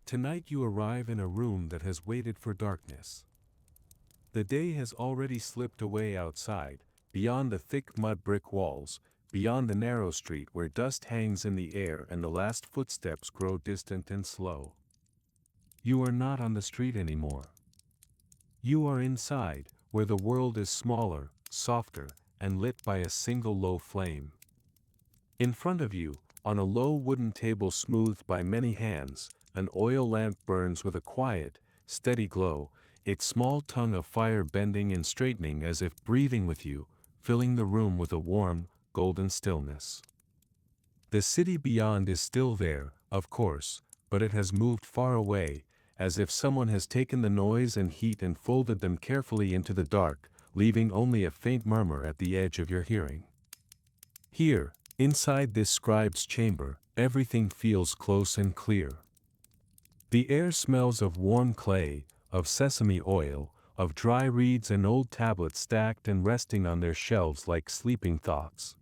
Tonight you arrive in a room that has waited for darkness. The day has already slipped away outside, beyond the thick mud brick walls, beyond the narrow street where dust hangs in the air and the last footsteps grow distant and slow. You are not on the street anymore. You are inside, where the world is smaller, softer, and lit by a single low flame. In front of you, on a low wooden table smoothed by many hands, an oil lamp burns with a quiet, steady glow, its small tongue of fire bending and straightening as if breathing with you, filling the room with a warm, golden stillness. The city beyond is still there, of course, but it has moved far away, as if someone has taken the noise and heat and folded them carefully into the dark, leaving only a faint murmur at the edge of your hearing. Here, inside this scribe's chamber, everything feels close and clear. The air smells of warm clay, of sesame oil, of dry reeds and old tablets stacked and resting on their shelves like sleeping thoughts.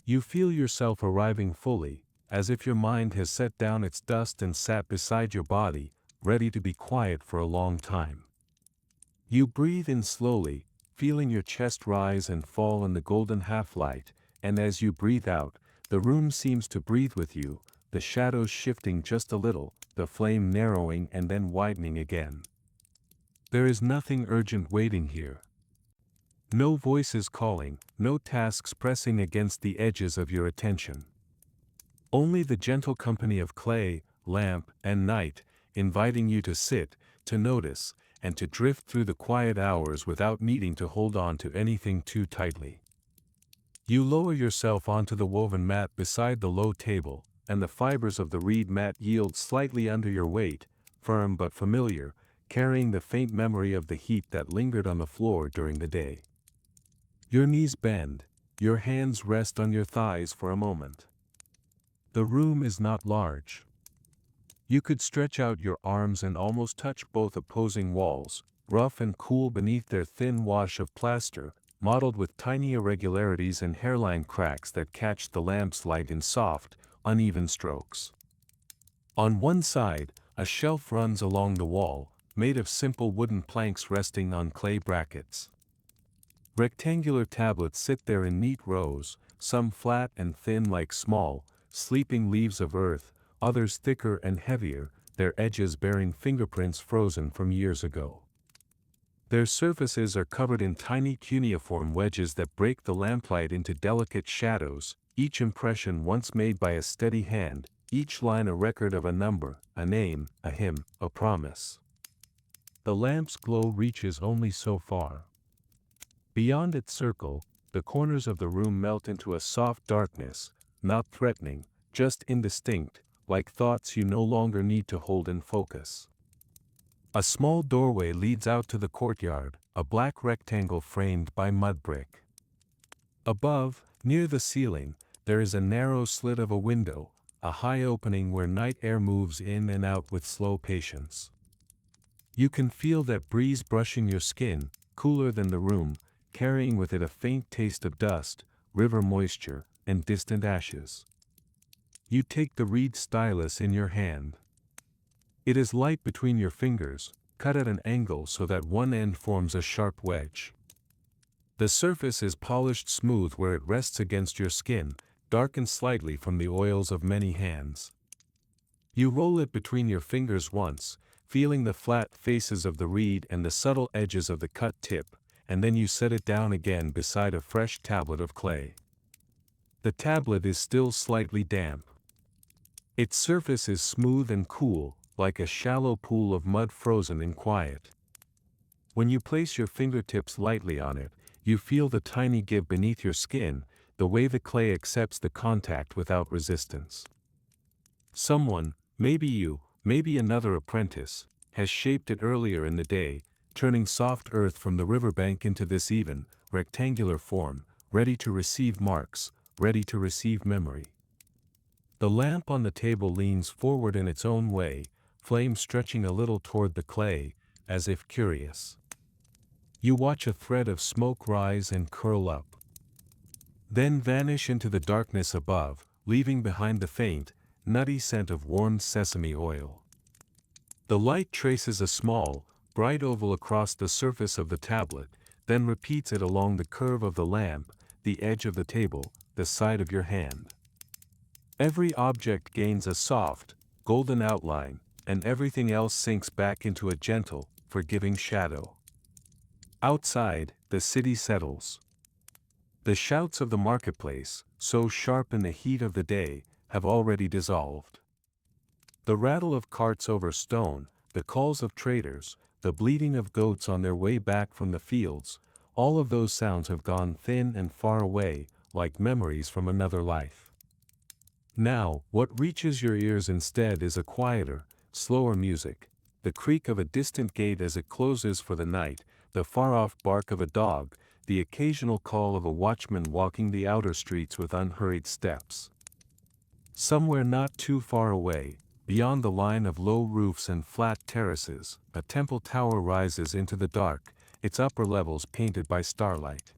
You feel yourself arriving fully, as if your mind has set down its dust and sat beside your body, ready to be quiet for a long time. You breathe in slowly, feeling your chest rise and fall in the golden half-light, and as you breathe out, the room seems to breathe with you, the shadows shifting just a little, the flame narrowing and then widening again. There is nothing urgent waiting here. No voices calling, no tasks pressing against the edges of your attention. Only the gentle company of clay, lamp, and night, inviting you to sit, to notice, and to drift through the quiet hours without needing to hold on to anything too tightly. You lower yourself onto the woven mat beside the low table, and the fibers of the reed mat yield slightly under your weight, firm but familiar, carrying the faint memory of the heat that lingered on the floor during the day. Your knees bend, your hands rest on your thighs for a moment. The room is not large. You could stretch out your arms and almost touch both opposing walls, rough and cool beneath their thin wash of plaster, mottled with tiny irregularities and hairline cracks that catch the lamp's light in soft, uneven strokes. On one side, a shelf runs along the wall, made of simple wooden planks resting on clay brackets. Rectangular tablets sit there in neat rows, some flat and thin like small, sleeping leaves of earth, others thicker and heavier, their edges bearing fingerprints frozen from years ago. Their surfaces are covered in tiny cuneiform wedges that break the lamplight into delicate shadows, each impression once made by a steady hand, each line a record of a number, a name, a hymn, a promise. The lamp's glow reaches only so far. Beyond its circle, the corners of the room melt into a soft darkness, not threatening, just indistinct, like thoughts you no longer need to hold in focus. A small doorway leads out to the courtyard, a black rectangle framed by mudbrick. Above, near the ceiling, there is a narrow slit of a window, a high opening where night air moves in and out with slow patience. You can feel that breeze brushing your skin, cooler than the room, carrying with it a faint taste of dust, river moisture, and distant ashes. You take the reed stylus in your hand. It is light between your fingers, cut at an angle so that one end forms a sharp wedge. The surface is polished smooth where it rests against your skin, darkened slightly from the oils of many hands. You roll it between your fingers once, feeling the flat faces of the reed and the subtle edges of the cut tip, and then you set it down again beside a fresh tablet of clay. The tablet is still slightly damp. Its surface is smooth and cool, like a shallow pool of mud frozen in quiet. When you place your fingertips lightly on it, you feel the tiny give beneath your skin, the way the clay accepts the contact without resistance. Someone, maybe you, maybe another apprentice, has shaped it earlier in the day, turning soft earth from the riverbank into this even, rectangular form, ready to receive marks, ready to receive memory. The lamp on the table leans forward in its own way, flame stretching a little toward the clay, as if curious. You watch a thread of smoke rise and curl up, then vanish into the darkness above, leaving behind the faint, nutty scent of warmed sesame oil. The light traces a small, bright oval across the surface of the tablet, then repeats it along the curve of the lamp, the edge of the table, the side of your hand. Every object gains a soft, golden outline, and everything else sinks back into a gentle, forgiving shadow. Outside, the city settles. The shouts of the marketplace, so sharp in the heat of the day, have already dissolved. The rattle of carts over stone, the calls of traders, the bleating of goats on their way back from the fields, all of those sounds have gone thin and far away, like memories from another life. Now, what reaches your ears instead is a quieter, slower music, the creak of a distant gate as it closes for the night, the far-off bark of a dog, the occasional call of a watchman walking the outer streets with unhurried steps. Somewhere not too far away, beyond the line of low roofs and flat terraces, a temple tower rises into the dark, its upper levels painted by starlight.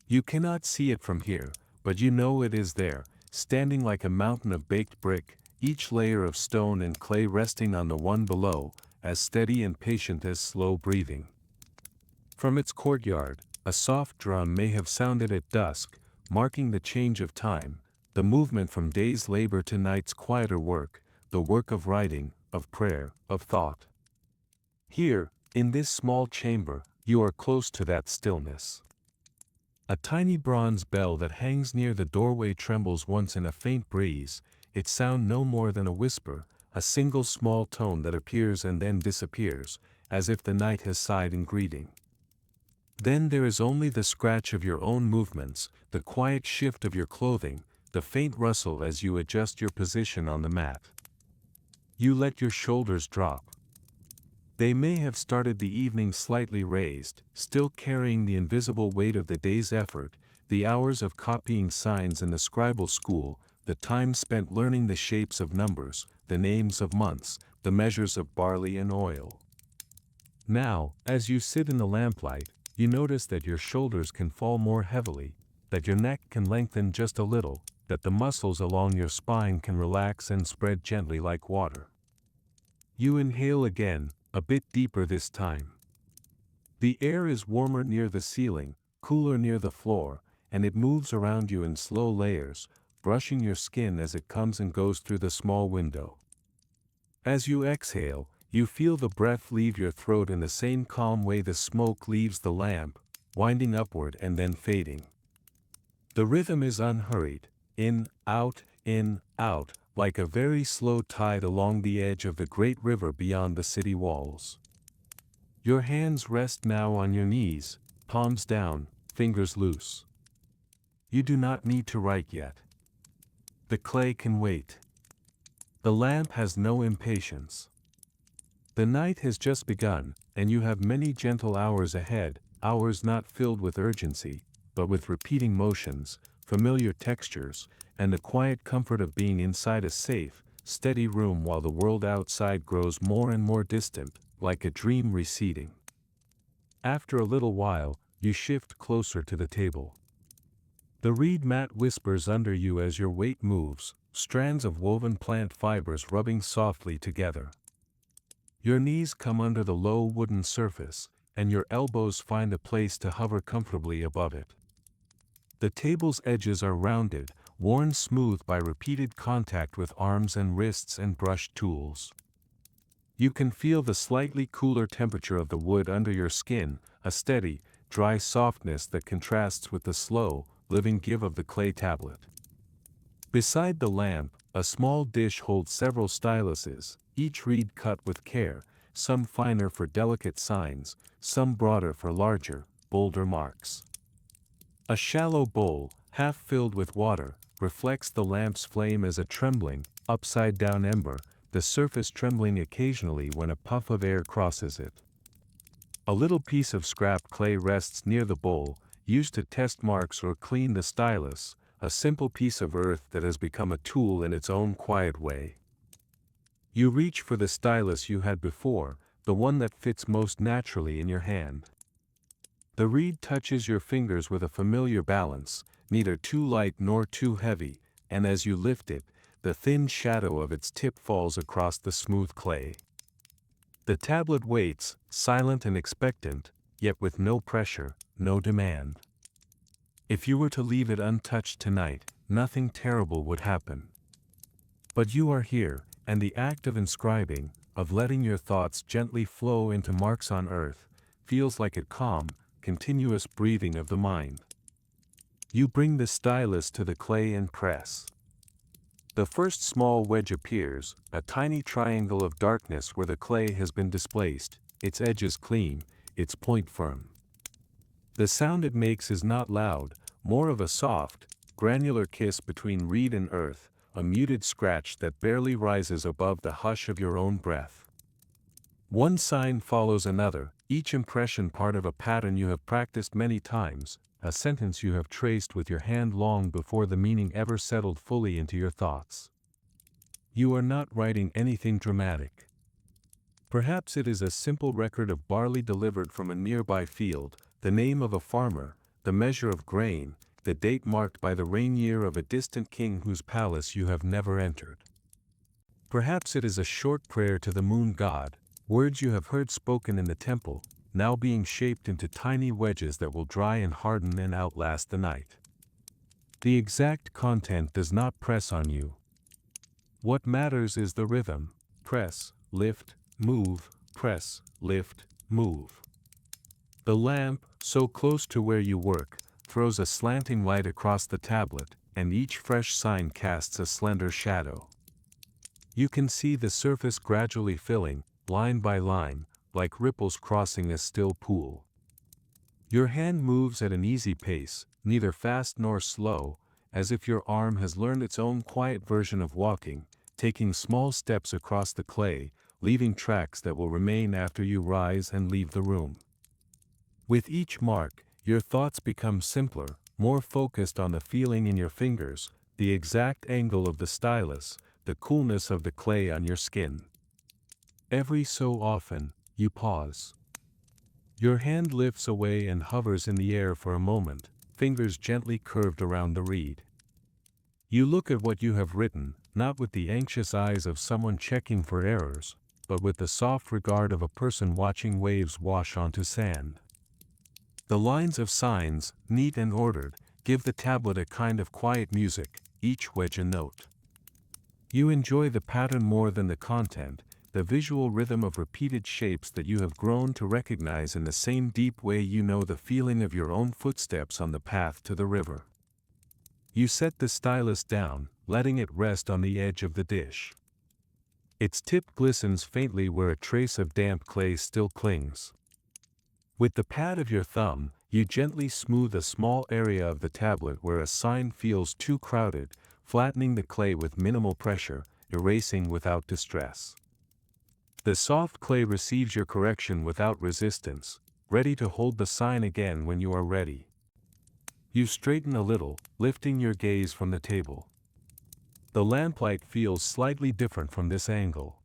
You cannot see it from here, but you know it is there, standing like a mountain of baked brick, each layer of stone and clay resting on the one below, as steady and patient as slow breathing. From its courtyard, a soft drum may have sounded at dusk, marking the change of time, the movement from day's labor to night's quieter work, the work of writing, of prayer, of thought. Here, in this small chamber, you are close to that stillness. A tiny bronze bell that hangs near the doorway trembles once in a faint breeze, its sound no more than a whisper, a single small tone that appears and then disappears, as if the night has sighed in greeting. Then there is only the scratch of your own movements, the quiet shift of your clothing, the faint rustle as you adjust your position on the mat. You let your shoulders drop. They may have started the evening slightly raised, still carrying the invisible weight of the day's effort, the hours of copying signs in the scribal school, the time spent learning the shapes of numbers, the names of months, the measures of barley and oil. Now, as you sit in the lamplight, you notice that your shoulders can fall more heavily, that your neck can lengthen just a little, that the muscles along your spine can relax and spread gently like water. You inhale again, a bit deeper this time. The air is warmer near the ceiling, cooler near the floor, and it moves around you in slow layers, brushing your skin as it comes and goes through the small window. As you exhale, you feel the breath leave your throat in the same calm way the smoke leaves the lamp, winding upward and then fading. The rhythm is unhurried, in, out, like a very slow tide along the edge of the great river beyond the city walls. Your hands rest now on your knees, palms down, fingers loose. You do not need to write yet. The clay can wait. The lamp has no impatience. The night has just begun, and you have many gentle hours ahead, hours not filled with urgency, but with repeating motions, familiar textures, and the quiet comfort of being inside a safe, steady room while the world outside grows more and more distant, like a dream receding. After a little while, you shift closer to the table. The reed mat whispers under you as your weight moves, strands of woven plant fibers rubbing softly together. Your knees come under the low wooden surface, and your elbows find a place to hover comfortably above it. The table's edges are rounded, worn smooth by repeated contact with arms and wrists and brushed tools. You can feel the slightly cooler temperature of the wood under your skin, a steady, dry softness that contrasts with the slow, living give of the clay tablet. Beside the lamp, a small dish holds several styluses, each reed cut with care, some finer for delicate signs, some broader for larger, bolder marks. A shallow bowl, half filled with water, reflects the lamp's flame as a trembling, upside-down ember, the surface trembling occasionally when a puff of air crosses it. A little piece of scrap clay rests near the bowl, used to test marks or clean the stylus, a simple piece of earth that has become a tool in its own quiet way. You reach for the stylus you had before, the one that fits most naturally in your hand. The reed touches your fingers with a familiar balance, neither too light nor too heavy, and as you lift it, the thin shadow of its tip falls across the smooth clay. The tablet waits, silent and expectant, yet with no pressure, no demand. If you were to leave it untouched tonight, nothing terrible would happen. But you are here, and the act of inscribing, of letting your thoughts gently flow into marks on earth, feels like a calm, continuous breathing of the mind. You bring the stylus to the clay and press. The first small wedge appears, a tiny triangle of darkness where the clay has been displaced, its edges clean, its point firm. The sound it makes is not loud, more of a soft, granular kiss between reed and earth, a muted scratch that barely rises above the hush of your own breath. One sign follows another, each impression part of a pattern you have practiced many times, a sentence you have traced with your hand long before the meaning ever settled fully into your thoughts. You are not writing anything dramatic. Perhaps it is a simple record of barley delivered from a nearby field, the name of a farmer, the measure of grain, the date marked by the reign year of a distant king whose palace you have never entered. Perhaps it is a short prayer to the moon god, words you have heard spoken in the temple, now being shaped into tiny wedges that will dry and harden and outlast the night. The exact content does not press on you. What matters is the rhythm: press, lift, move, press, lift, move. The lamp, so close to where you work, throws a slanting light across the tablet, and each fresh sign casts a slender shadow. You can see the surface gradually filling, line by line, like ripples crossing a still pool. Your hand moves at an easy pace, neither fast nor slow, as if your arm has learned its own quiet version of walking, taking small steps across the clay, leaving tracks that will remain after you rise and leave the room. With each mark, your thoughts become simpler, more focused on the feeling in your fingers, the exact angle of the stylus, the coolness of the clay on your skin. Every so often, you pause. Your hand lifts away and hovers in the air for a moment, fingers gently curved around the reed. You look at what you have written, not with the anxious eyes of someone checking for errors, but with the soft regard of a person watching waves wash onto sand. The lines of signs, neat and ordered, give the tablet a kind of quiet music, each wedge a note. You enjoy the pattern more than the content, the visual rhythm of repeated shapes that you have grown to recognize in the same deep way you know the feeling of your own footsteps on the path to the river. You set the stylus down, letting it rest on the edge of the dish. Its tip glistens faintly where a trace of damp clay still clings. With the pad of your thumb, you gently smooth a small area of the tablet where a sign feels too crowded, flattening the clay with minimal pressure, erasing without distress. The soft clay receives your correction without resistance, ready to hold the sign again when you are ready. You straighten a little, lifting your gaze from the table. The lamplight feels slightly different from this angle.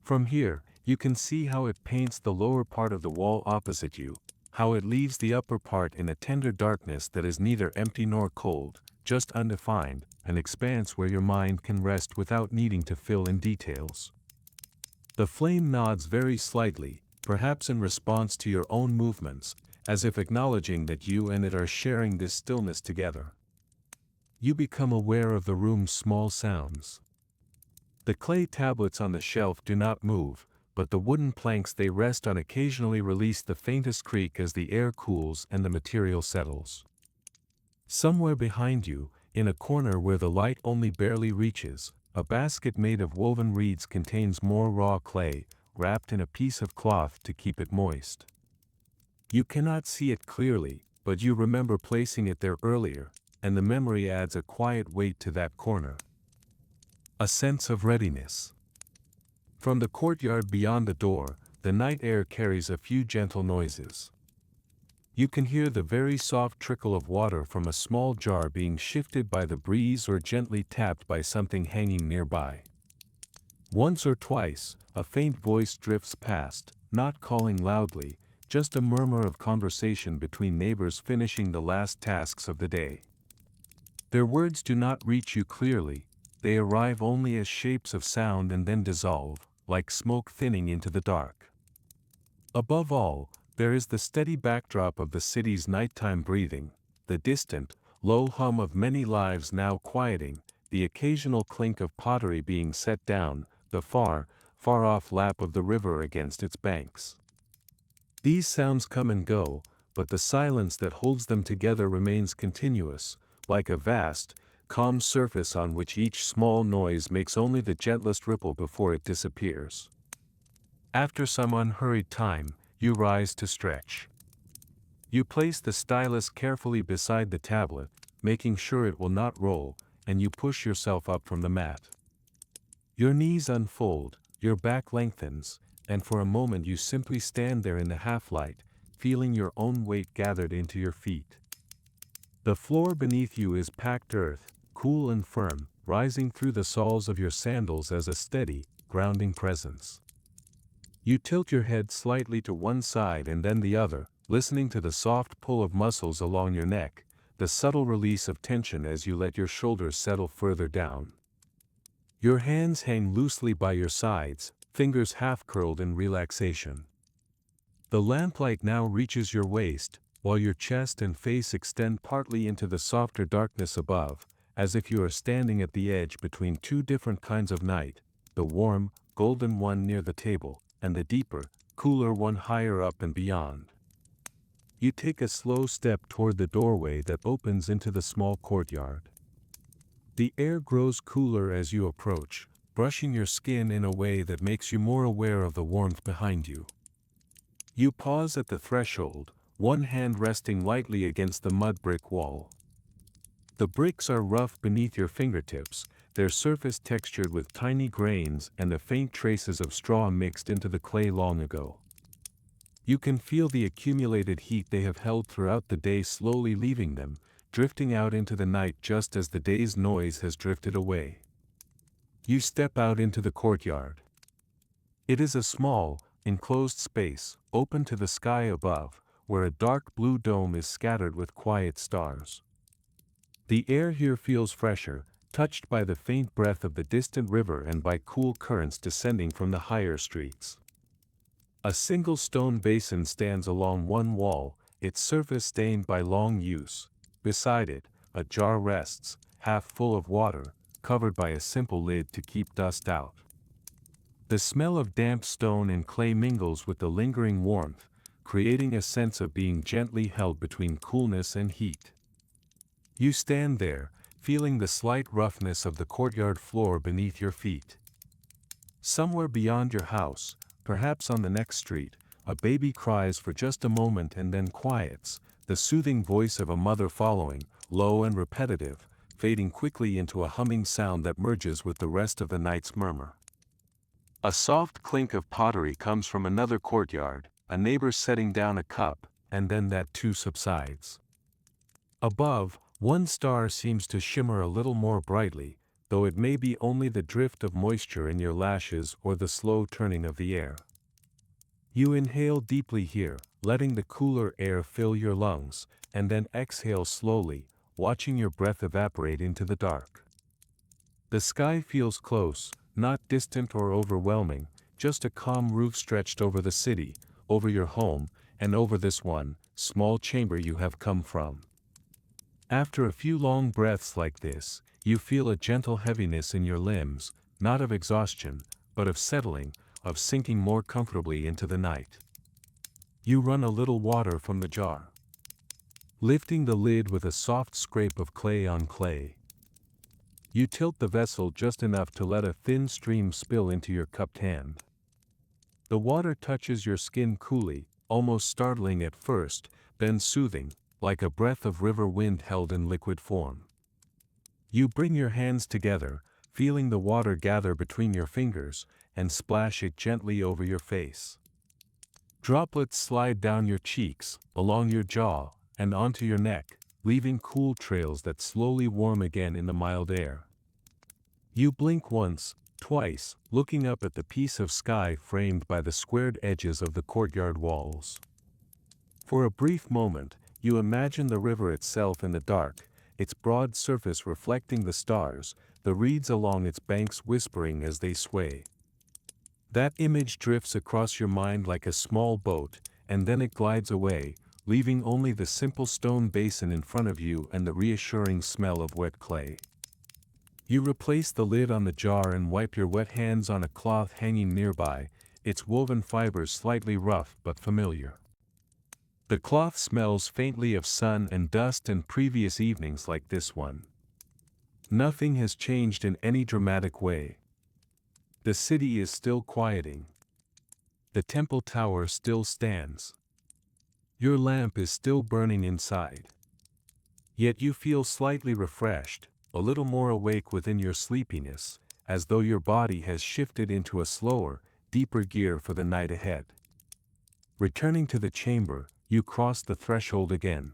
From here, you can see how it paints the lower part of the wall opposite you, how it leaves the upper part in a tender darkness that is neither empty nor cold, just undefined, an expanse where your mind can rest without needing to fill in details. The flame nods very slightly, perhaps in response to your own movements, as if acknowledging that you and it are sharing this stillness together. You become aware of the room's small sounds. The clay tablets on the shelf do not move, but the wooden planks they rest on occasionally release the faintest creak as the air cools and the material settles. Somewhere behind you, in a corner where the light only barely reaches, a basket made of woven reeds contains more raw clay, wrapped in a piece of cloth to keep it moist. You cannot see it clearly, but you remember placing it there earlier, and the memory adds a quiet weight to that corner. A sense of readiness. From the courtyard beyond the door, the night air carries a few gentle noises. You can hear the very soft trickle of water from a small jar being shifted by the breeze or gently tapped by something hanging nearby. Once or twice, a faint voice drifts past, not calling loudly, just a murmur of conversation between neighbors finishing the last tasks of the day. Their words do not reach you clearly, they arrive only as shapes of sound and then dissolve, like smoke thinning into the dark. Above all, there is the steady backdrop of the city's nighttime breathing, the distant, low hum of many lives now quieting, the occasional clink of pottery being set down, the far, far-off lap of the river against its banks. These sounds come and go, but the silence that holds them together remains continuous, like a vast, calm surface on which each small noise makes only the gentlest ripple before it disappears. After some unhurried time, you rise to stretch. You place the stylus carefully beside the tablet, making sure it will not roll, and you push yourself up from the mat. Your knees unfold, your back lengthens, and for a moment you simply stand there in the half-light, feeling your own weight gathered into your feet. The floor beneath you is packed earth, cool and firm, rising through the soles of your sandals as a steady, grounding presence. You tilt your head slightly to one side and then the other, listening to the soft pull of muscles along your neck, the subtle release of tension as you let your shoulders settle further down. Your hands hang loosely by your sides, fingers half-curled in relaxation. The lamplight now reaches your waist, while your chest and face extend partly into the softer darkness above, as if you are standing at the edge between two different kinds of night, the warm, golden one near the table, and the deeper, cooler one higher up and beyond. You take a slow step toward the doorway that opens into the small courtyard. The air grows cooler as you approach, brushing your skin in a way that makes you more aware of the warmth behind you. You pause at the threshold, one hand resting lightly against the mudbrick wall. The bricks are rough beneath your fingertips, their surface textured with tiny grains and the faint traces of straw mixed into the clay long ago. You can feel the accumulated heat they have held throughout the day slowly leaving them, drifting out into the night just as the day's noise has drifted away. You step out into the courtyard. It is a small, enclosed space, open to the sky above, where a dark blue dome is scattered with quiet stars. The air here feels fresher, touched by the faint breath of the distant river and by cool currents descending from the higher streets. A single stone basin stands along one wall, its surface stained by long use. Beside it, a jar rests, half full of water, covered by a simple lid to keep dust out. The smell of damp stone and clay mingles with the lingering warmth, creating a sense of being gently held between coolness and heat. You stand there, feeling the slight roughness of the courtyard floor beneath your feet. Somewhere beyond your house, perhaps on the next street, a baby cries for just a moment and then quiets, the soothing voice of a mother following, low and repetitive, fading quickly into a humming sound that merges with the rest of the night's murmur. A soft clink of pottery comes from another courtyard, a neighbor setting down a cup, and then that too subsides. Above, one star seems to shimmer a little more brightly, though it may be only the drift of moisture in your lashes or the slow turning of the air. You inhale deeply here, letting the cooler air fill your lungs, and then exhale slowly, watching your breath evaporate into the dark. The sky feels close, not distant or overwhelming, just a calm roof stretched over the city, over your home, and over this one, small chamber you have come from. After a few long breaths like this, you feel a gentle heaviness in your limbs, not of exhaustion, but of settling, of sinking more comfortably into the night. You run a little water from the jar, lifting the lid with a soft scrape of clay on clay. You tilt the vessel just enough to let a thin stream spill into your cupped hand. The water touches your skin coolly, almost startling at first, then soothing, like a breath of river wind held in liquid form. You bring your hands together, feeling the water gather between your fingers, and splash it gently over your face. Droplets slide down your cheeks, along your jaw, and onto your neck, leaving cool trails that slowly warm again in the mild air. You blink once, twice, looking up at the piece of sky framed by the squared edges of the courtyard walls. For a brief moment, you imagine the river itself in the dark, its broad surface reflecting the stars, the reeds along its banks whispering as they sway. That image drifts across your mind like a small boat, and then it glides away, leaving only the simple stone basin in front of you and the reassuring smell of wet clay. You replace the lid on the jar and wipe your wet hands on a cloth hanging nearby, its woven fibers slightly rough but familiar. The cloth smells faintly of sun and dust and previous evenings like this one. Nothing has changed in any dramatic way. The city is still quieting. The temple tower still stands. Your lamp is still burning inside. Yet you feel slightly refreshed, a little more awake within your sleepiness, as though your body has shifted into a slower, deeper gear for the night ahead. Returning to the chamber, you cross the threshold again.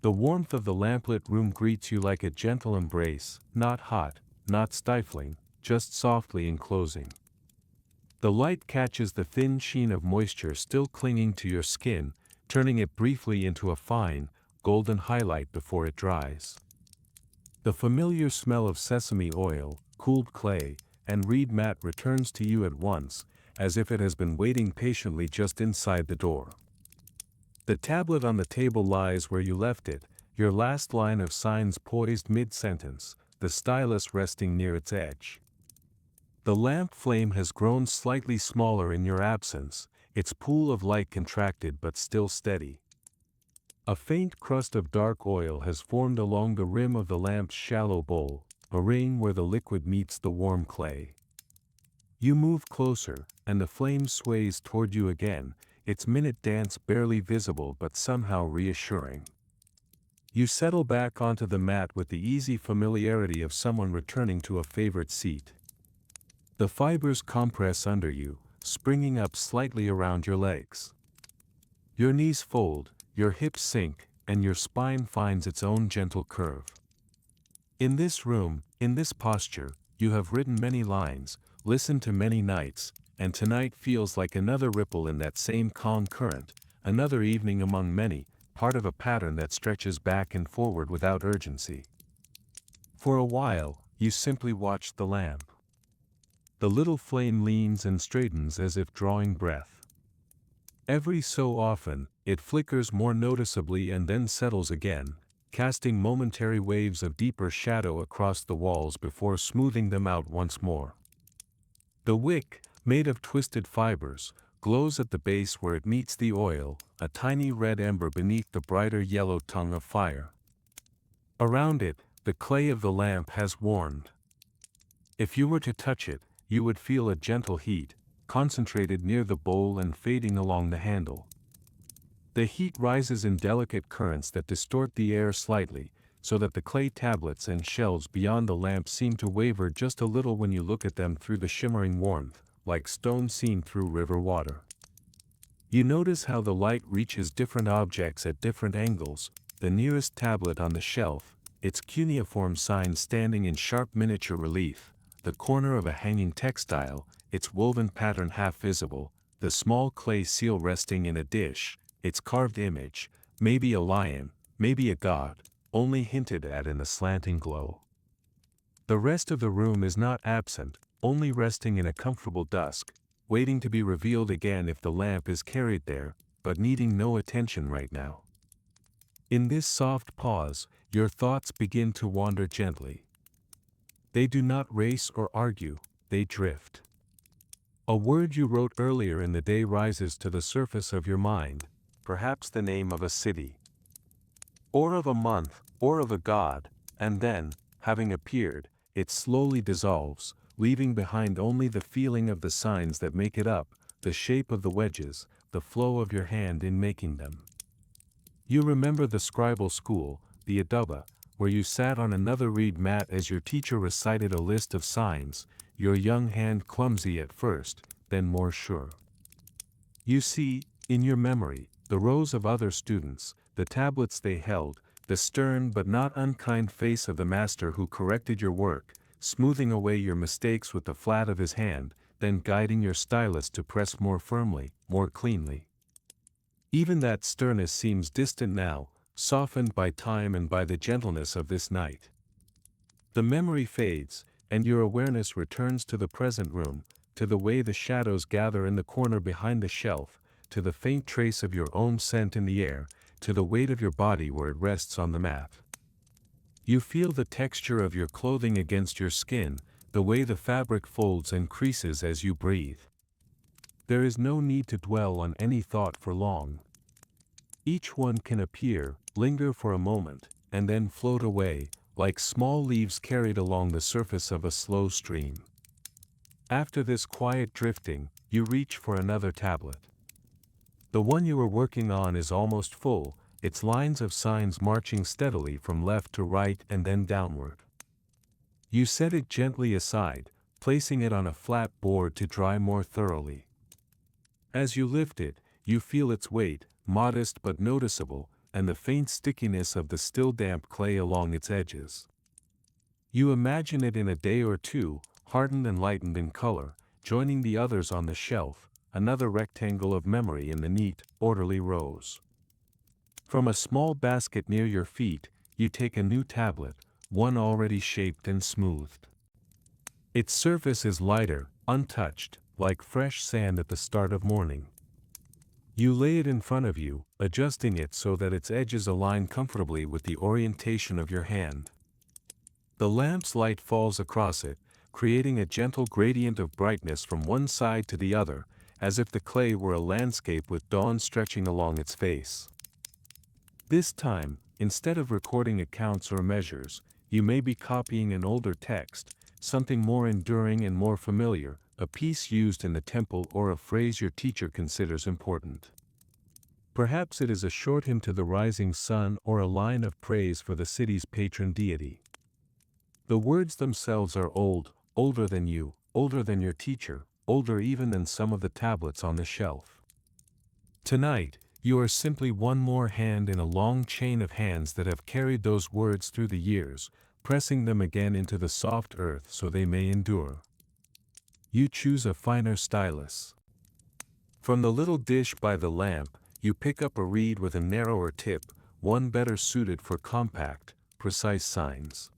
The warmth of the lamplit room greets you like a gentle embrace, not hot, not stifling, just softly enclosing. The light catches the thin sheen of moisture still clinging to your skin, turning it briefly into a fine, golden highlight before it dries. The familiar smell of sesame oil, cooled clay, and reed mat returns to you at once, as if it has been waiting patiently just inside the door. The tablet on the table lies where you left it, your last line of signs poised mid-sentence, the stylus resting near its edge. The lamp flame has grown slightly smaller in your absence, its pool of light contracted but still steady. A faint crust of dark oil has formed along the rim of the lamp's shallow bowl, a ring where the liquid meets the warm clay. You move closer, and the flame sways toward you again, its minute dance barely visible but somehow reassuring. You settle back onto the mat with the easy familiarity of someone returning to a favorite seat. The fibers compress under you, springing up slightly around your legs. Your knees fold, your hips sink, and your spine finds its own gentle curve. In this room, in this posture, you have written many lines, listened to many nights, and tonight feels like another ripple in that same calm current, another evening among many, part of a pattern that stretches back and forward without urgency. For a while, you simply watch the lamp. The little flame leans and straightens as if drawing breath. Every so often, it flickers more noticeably and then settles again, casting momentary waves of deeper shadow across the walls before smoothing them out once more. The wick, made of twisted fibers, glows at the base where it meets the oil, a tiny red ember beneath the brighter yellow tongue of fire. Around it, the clay of the lamp has warmed. If you were to touch it, you would feel a gentle heat, concentrated near the bowl and fading along the handle. The heat rises in delicate currents that distort the air slightly, so that the clay tablets and shelves beyond the lamp seem to waver just a little when you look at them through the shimmering warmth, like stone seen through river water. You notice how the light reaches different objects at different angles, the nearest tablet on the shelf, its cuneiform sign standing in sharp miniature relief, the corner of a hanging textile, its woven pattern half visible, the small clay seal resting in a dish, its carved image, maybe a lion, maybe a god, only hinted at in the slanting glow. The rest of the room is not absent, only resting in a comfortable dusk, waiting to be revealed again if the lamp is carried there, but needing no attention right now. In this soft pause, your thoughts begin to wander gently. They do not race or argue, they drift. A word you wrote earlier in the day rises to the surface of your mind, perhaps the name of a city, or of a month, or of a god, and then, having appeared, it slowly dissolves, leaving behind only the feeling of the signs that make it up, the shape of the wedges, the flow of your hand in making them. You remember the scribal school, the aduba, where you sat on another reed mat as your teacher recited a list of signs, your young hand clumsy at first, then more sure. You see, in your memory, the rows of other students, the tablets they held, the stern but not unkind face of the master who corrected your work, smoothing away your mistakes with the flat of his hand, then guiding your stylus to press more firmly, more cleanly. Even that sternness seems distant now, softened by time and by the gentleness of this night. The memory fades, and your awareness returns to the present room, to the way the shadows gather in the corner behind the shelf, to the faint trace of your own scent in the air, to the weight of your body where it rests on the mat. You feel the texture of your clothing against your skin, the way the fabric folds and creases as you breathe. There is no need to dwell on any thought for long. Each one can appear, linger for a moment, and then float away, like small leaves carried along the surface of a slow stream. After this quiet drifting, you reach for another tablet. The one you are working on is almost full, its lines of signs marching steadily from left to right and then downward. You set it gently aside, placing it on a flat board to dry more thoroughly. As you lift it, you feel its weight, modest but noticeable, and the faint stickiness of the still damp clay along its edges. You imagine it in a day or two, hardened and lightened in color, joining the others on the shelf, another rectangle of memory in the neat, orderly rows. From a small basket near your feet, you take a new tablet, one already shaped and smoothed. Its surface is lighter, untouched, like fresh sand at the start of morning. You lay it in front of you, adjusting it so that its edges align comfortably with the orientation of your hand. The lamp's light falls across it, creating a gentle gradient of brightness from one side to the other, as if the clay were a landscape with dawn stretching along its face. This time, instead of recording accounts or measures, you may be copying an older text, something more enduring and more familiar, a piece used in the temple or a phrase your teacher considers important. Perhaps it is a short hymn to the rising sun or a line of praise for the city's patron deity. The words themselves are old, older than you, older than your teacher, older even than some of the tablets on the shelf. Tonight, you are simply one more hand in a long chain of hands that have carried those words through the years, pressing them again into the soft earth so they may endure. You choose a finer stylus. From the little dish by the lamp, you pick up a reed with a narrower tip, one better suited for compact, precise signs.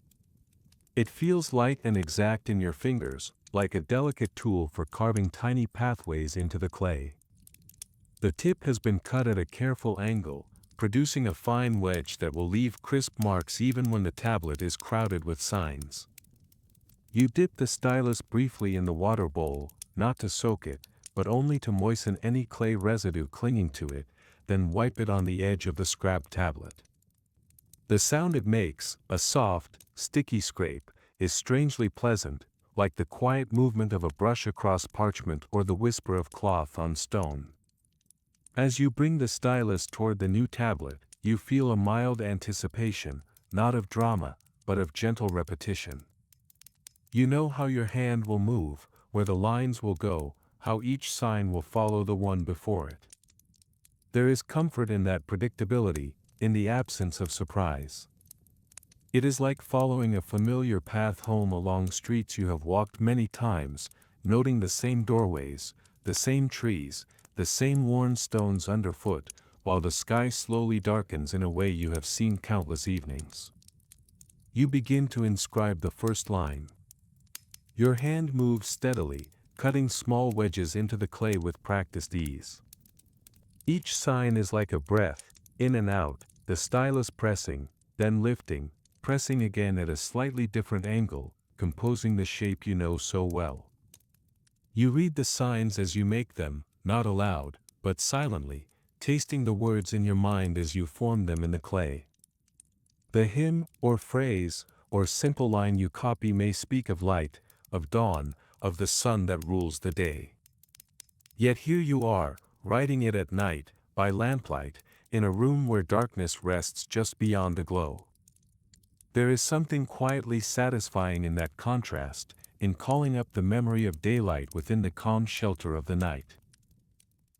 It feels light and exact in your fingers, like a delicate tool for carving tiny pathways into the clay. The tip has been cut at a careful angle, producing a fine wedge that will leave crisp marks even when the tablet is crowded with signs. You dip the stylus briefly in the water bowl, not to soak it, but only to moisten any clay residue clinging to it, then wipe it on the edge of the scrap tablet. The sound it makes, a soft, sticky scrape, is strangely pleasant, like the quiet movement of a brush across parchment or the whisper of cloth on stone. As you bring the stylus toward the new tablet, you feel a mild anticipation, not of drama, but of gentle repetition. You know how your hand will move, where the lines will go, how each sign will follow the one before it. There is comfort in that predictability, in the absence of surprise. It is like following a familiar path home along streets you have walked many times, noting the same doorways, the same trees, the same worn stones underfoot, while the sky slowly darkens in a way you have seen countless evenings. You begin to inscribe the first line. Your hand moves steadily, cutting small wedges into the clay with practiced ease. Each sign is like a breath, in and out, the stylus pressing, then lifting, pressing again at a slightly different angle, composing the shape you know so well. You read the signs as you make them, not aloud, but silently, tasting the words in your mind as you form them in the clay. The hymn, or phrase, or simple line you copy may speak of light, of dawn, of the sun that rules the day. Yet here you are, writing it at night, by lamplight, in a room where darkness rests just beyond the glow. There is something quietly satisfying in that contrast, in calling up the memory of daylight within the calm shelter of the night.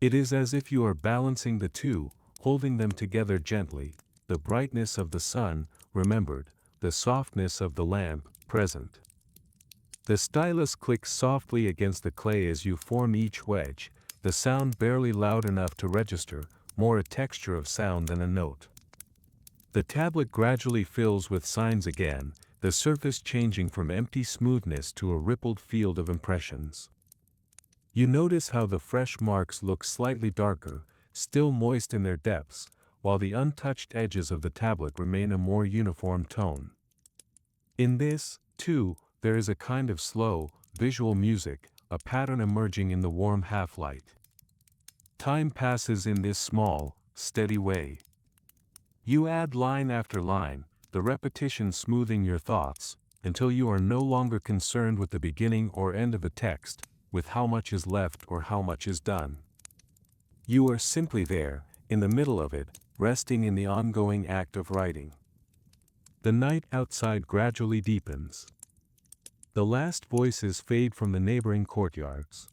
It is as if you are balancing the two, holding them together gently, the brightness of the sun, remembered, the softness of the lamp, present. The stylus clicks softly against the clay as you form each wedge, the sound barely loud enough to register, more a texture of sound than a note. The tablet gradually fills with signs again, the surface changing from empty smoothness to a rippled field of impressions. You notice how the fresh marks look slightly darker, still moist in their depths, while the untouched edges of the tablet remain a more uniform tone. In this, too, there is a kind of slow, visual music, a pattern emerging in the warm half-light. Time passes in this small, steady way. You add line after line, the repetition smoothing your thoughts, until you are no longer concerned with the beginning or end of a text, with how much is left or how much is done. You are simply there, in the middle of it, resting in the ongoing act of writing. The night outside gradually deepens. The last voices fade from the neighboring courtyards.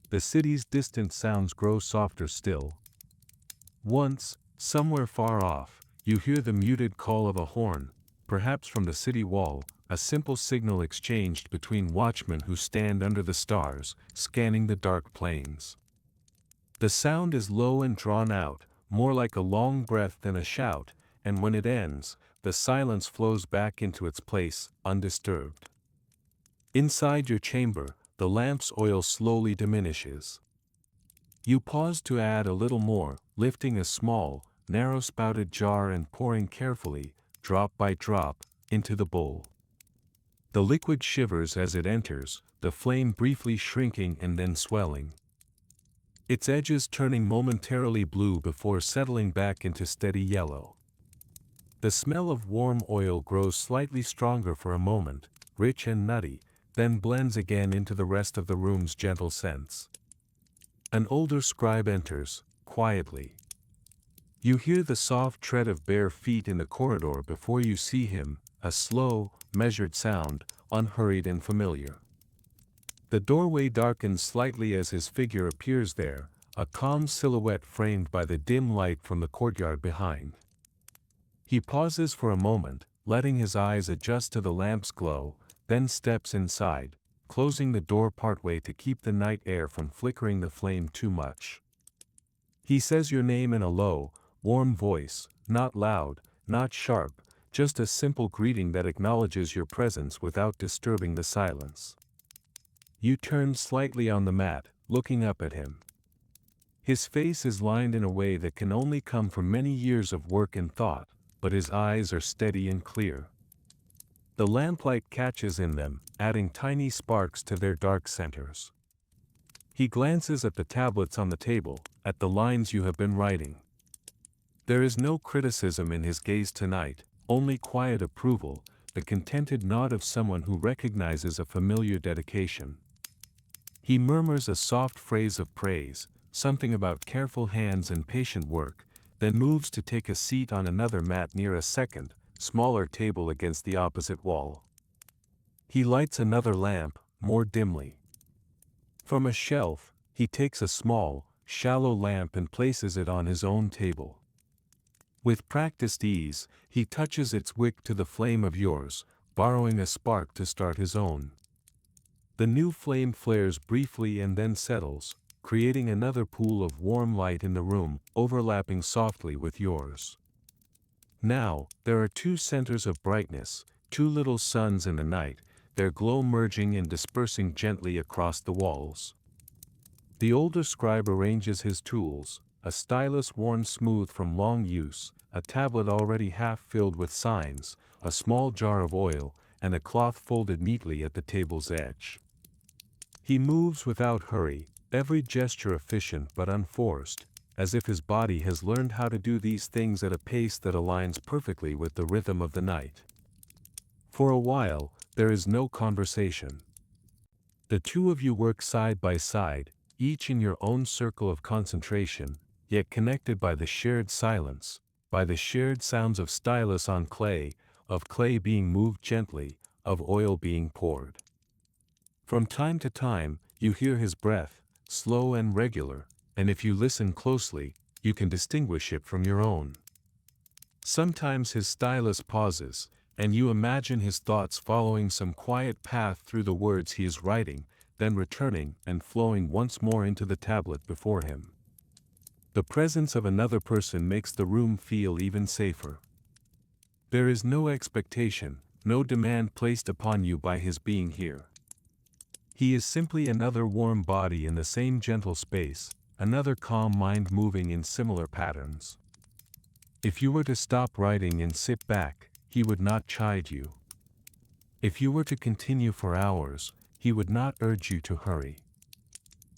The city's distant sounds grow softer still. Once, somewhere far off, you hear the muted call of a horn, perhaps from the city wall, a simple signal exchanged between watchmen who stand under the stars, scanning the dark plains. The sound is low and drawn out, more like a long breath than a shout, and when it ends, the silence flows back into its place, undisturbed. Inside your chamber, the lamp's oil slowly diminishes. You pause to add a little more, lifting a small, narrow-spouted jar and pouring carefully, drop by drop, into the bowl. The liquid shivers as it enters, the flame briefly shrinking and then swelling. Its edges turning momentarily blue before settling back into steady yellow. The smell of warm oil grows slightly stronger for a moment, rich and nutty, then blends again into the rest of the room's gentle scents. An older scribe enters, quietly. You hear the soft tread of bare feet in the corridor before you see him, a slow, measured sound, unhurried and familiar. The doorway darkens slightly as his figure appears there, a calm silhouette framed by the dim light from the courtyard behind. He pauses for a moment, letting his eyes adjust to the lamp's glow, then steps inside, closing the door partway to keep the night air from flickering the flame too much. He says your name in a low, warm voice, not loud, not sharp, just a simple greeting that acknowledges your presence without disturbing the silence. You turn slightly on the mat, looking up at him. His face is lined in a way that can only come from many years of work and thought, but his eyes are steady and clear. The lamplight catches in them, adding tiny sparks to their dark centers. He glances at the tablets on the table, at the lines you have been writing. There is no criticism in his gaze tonight, only quiet approval, the contented nod of someone who recognizes a familiar dedication. He murmurs a soft phrase of praise, something about careful hands and patient work, then moves to take a seat on another mat near a second, smaller table against the opposite wall. He lights another lamp, more dimly. From a shelf, he takes a small, shallow lamp and places it on his own table. With practiced ease, he touches its wick to the flame of yours, borrowing a spark to start his own. The new flame flares briefly and then settles, creating another pool of warm light in the room, overlapping softly with yours. Now, there are two centers of brightness, two little suns in the night, their glow merging and dispersing gently across the walls. The older scribe arranges his tools, a stylus worn smooth from long use, a tablet already half filled with signs, a small jar of oil, and a cloth folded neatly at the table's edge. He moves without hurry, every gesture efficient but unforced, as if his body has learned how to do these things at a pace that aligns perfectly with the rhythm of the night. For a while, there is no conversation. The two of you work side by side, each in your own circle of concentration, yet connected by the shared silence, by the shared sounds of stylus on clay, of clay being moved gently, of oil being poured. From time to time, you hear his breath, slow and regular, and if you listen closely, you can distinguish it from your own. Sometimes his stylus pauses, and you imagine his thoughts following some quiet path through the words he is writing, then returning and flowing once more into the tablet before him. The presence of another person makes the room feel even safer. There is no expectation, no demand placed upon you by his being here. He is simply another warm body in the same gentle space, another calm mind moving in similar patterns. If you were to stop writing and sit back, he would not chide you. If you were to continue for hours, he would not urge you to hurry.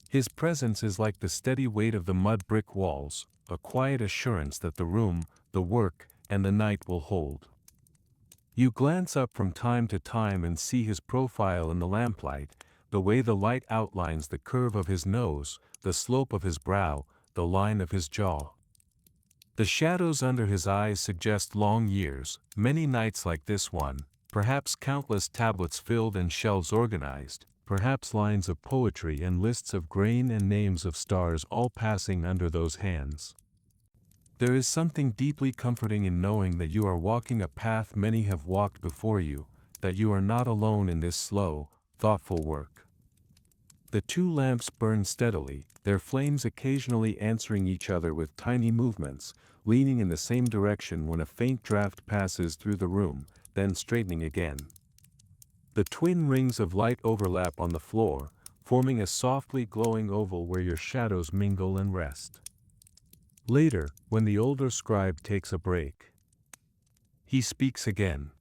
His presence is like the steady weight of the mud brick walls, a quiet assurance that the room, the work, and the night will hold. You glance up from time to time and see his profile in the lamplight, the way the light outlines the curve of his nose, the slope of his brow, the line of his jaw. The shadows under his eyes suggest long years, many nights like this one, perhaps countless tablets filled and shelves organized, perhaps lines of poetry and lists of grain and names of stars all passing under those hands. There is something deeply comforting in knowing that you are walking a path many have walked before you, that you are not alone in this slow, thoughtful work. The two lamps burn steadily, their flames occasionally answering each other with tiny movements, leaning in the same direction when a faint draft passes through the room, then straightening again. The twin rings of light overlap on the floor, forming a softly glowing oval where your shadows mingle and rest. Later, when the older scribe takes a break, he speaks again.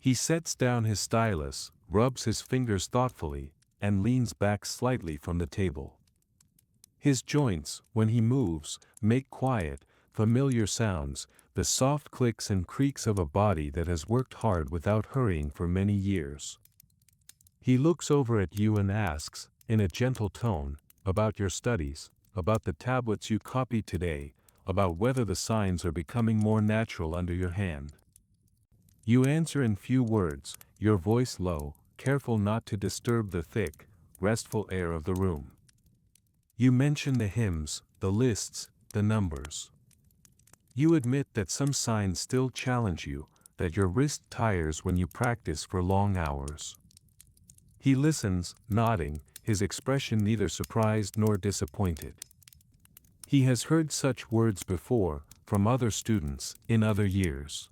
He sets down his stylus, rubs his fingers thoughtfully, and leans back slightly from the table. His joints, when he moves, make quiet, familiar sounds, the soft clicks and creaks of a body that has worked hard without hurrying for many years. He looks over at you and asks, in a gentle tone, about your studies, about the tablets you copied today, about whether the signs are becoming more natural under your hand. You answer in few words, your voice low, careful not to disturb the thick, restful air of the room. You mention the hymns, the lists, the numbers. You admit that some signs still challenge you, that your wrist tires when you practice for long hours. He listens, nodding, his expression neither surprised nor disappointed. He has heard such words before, from other students, in other years.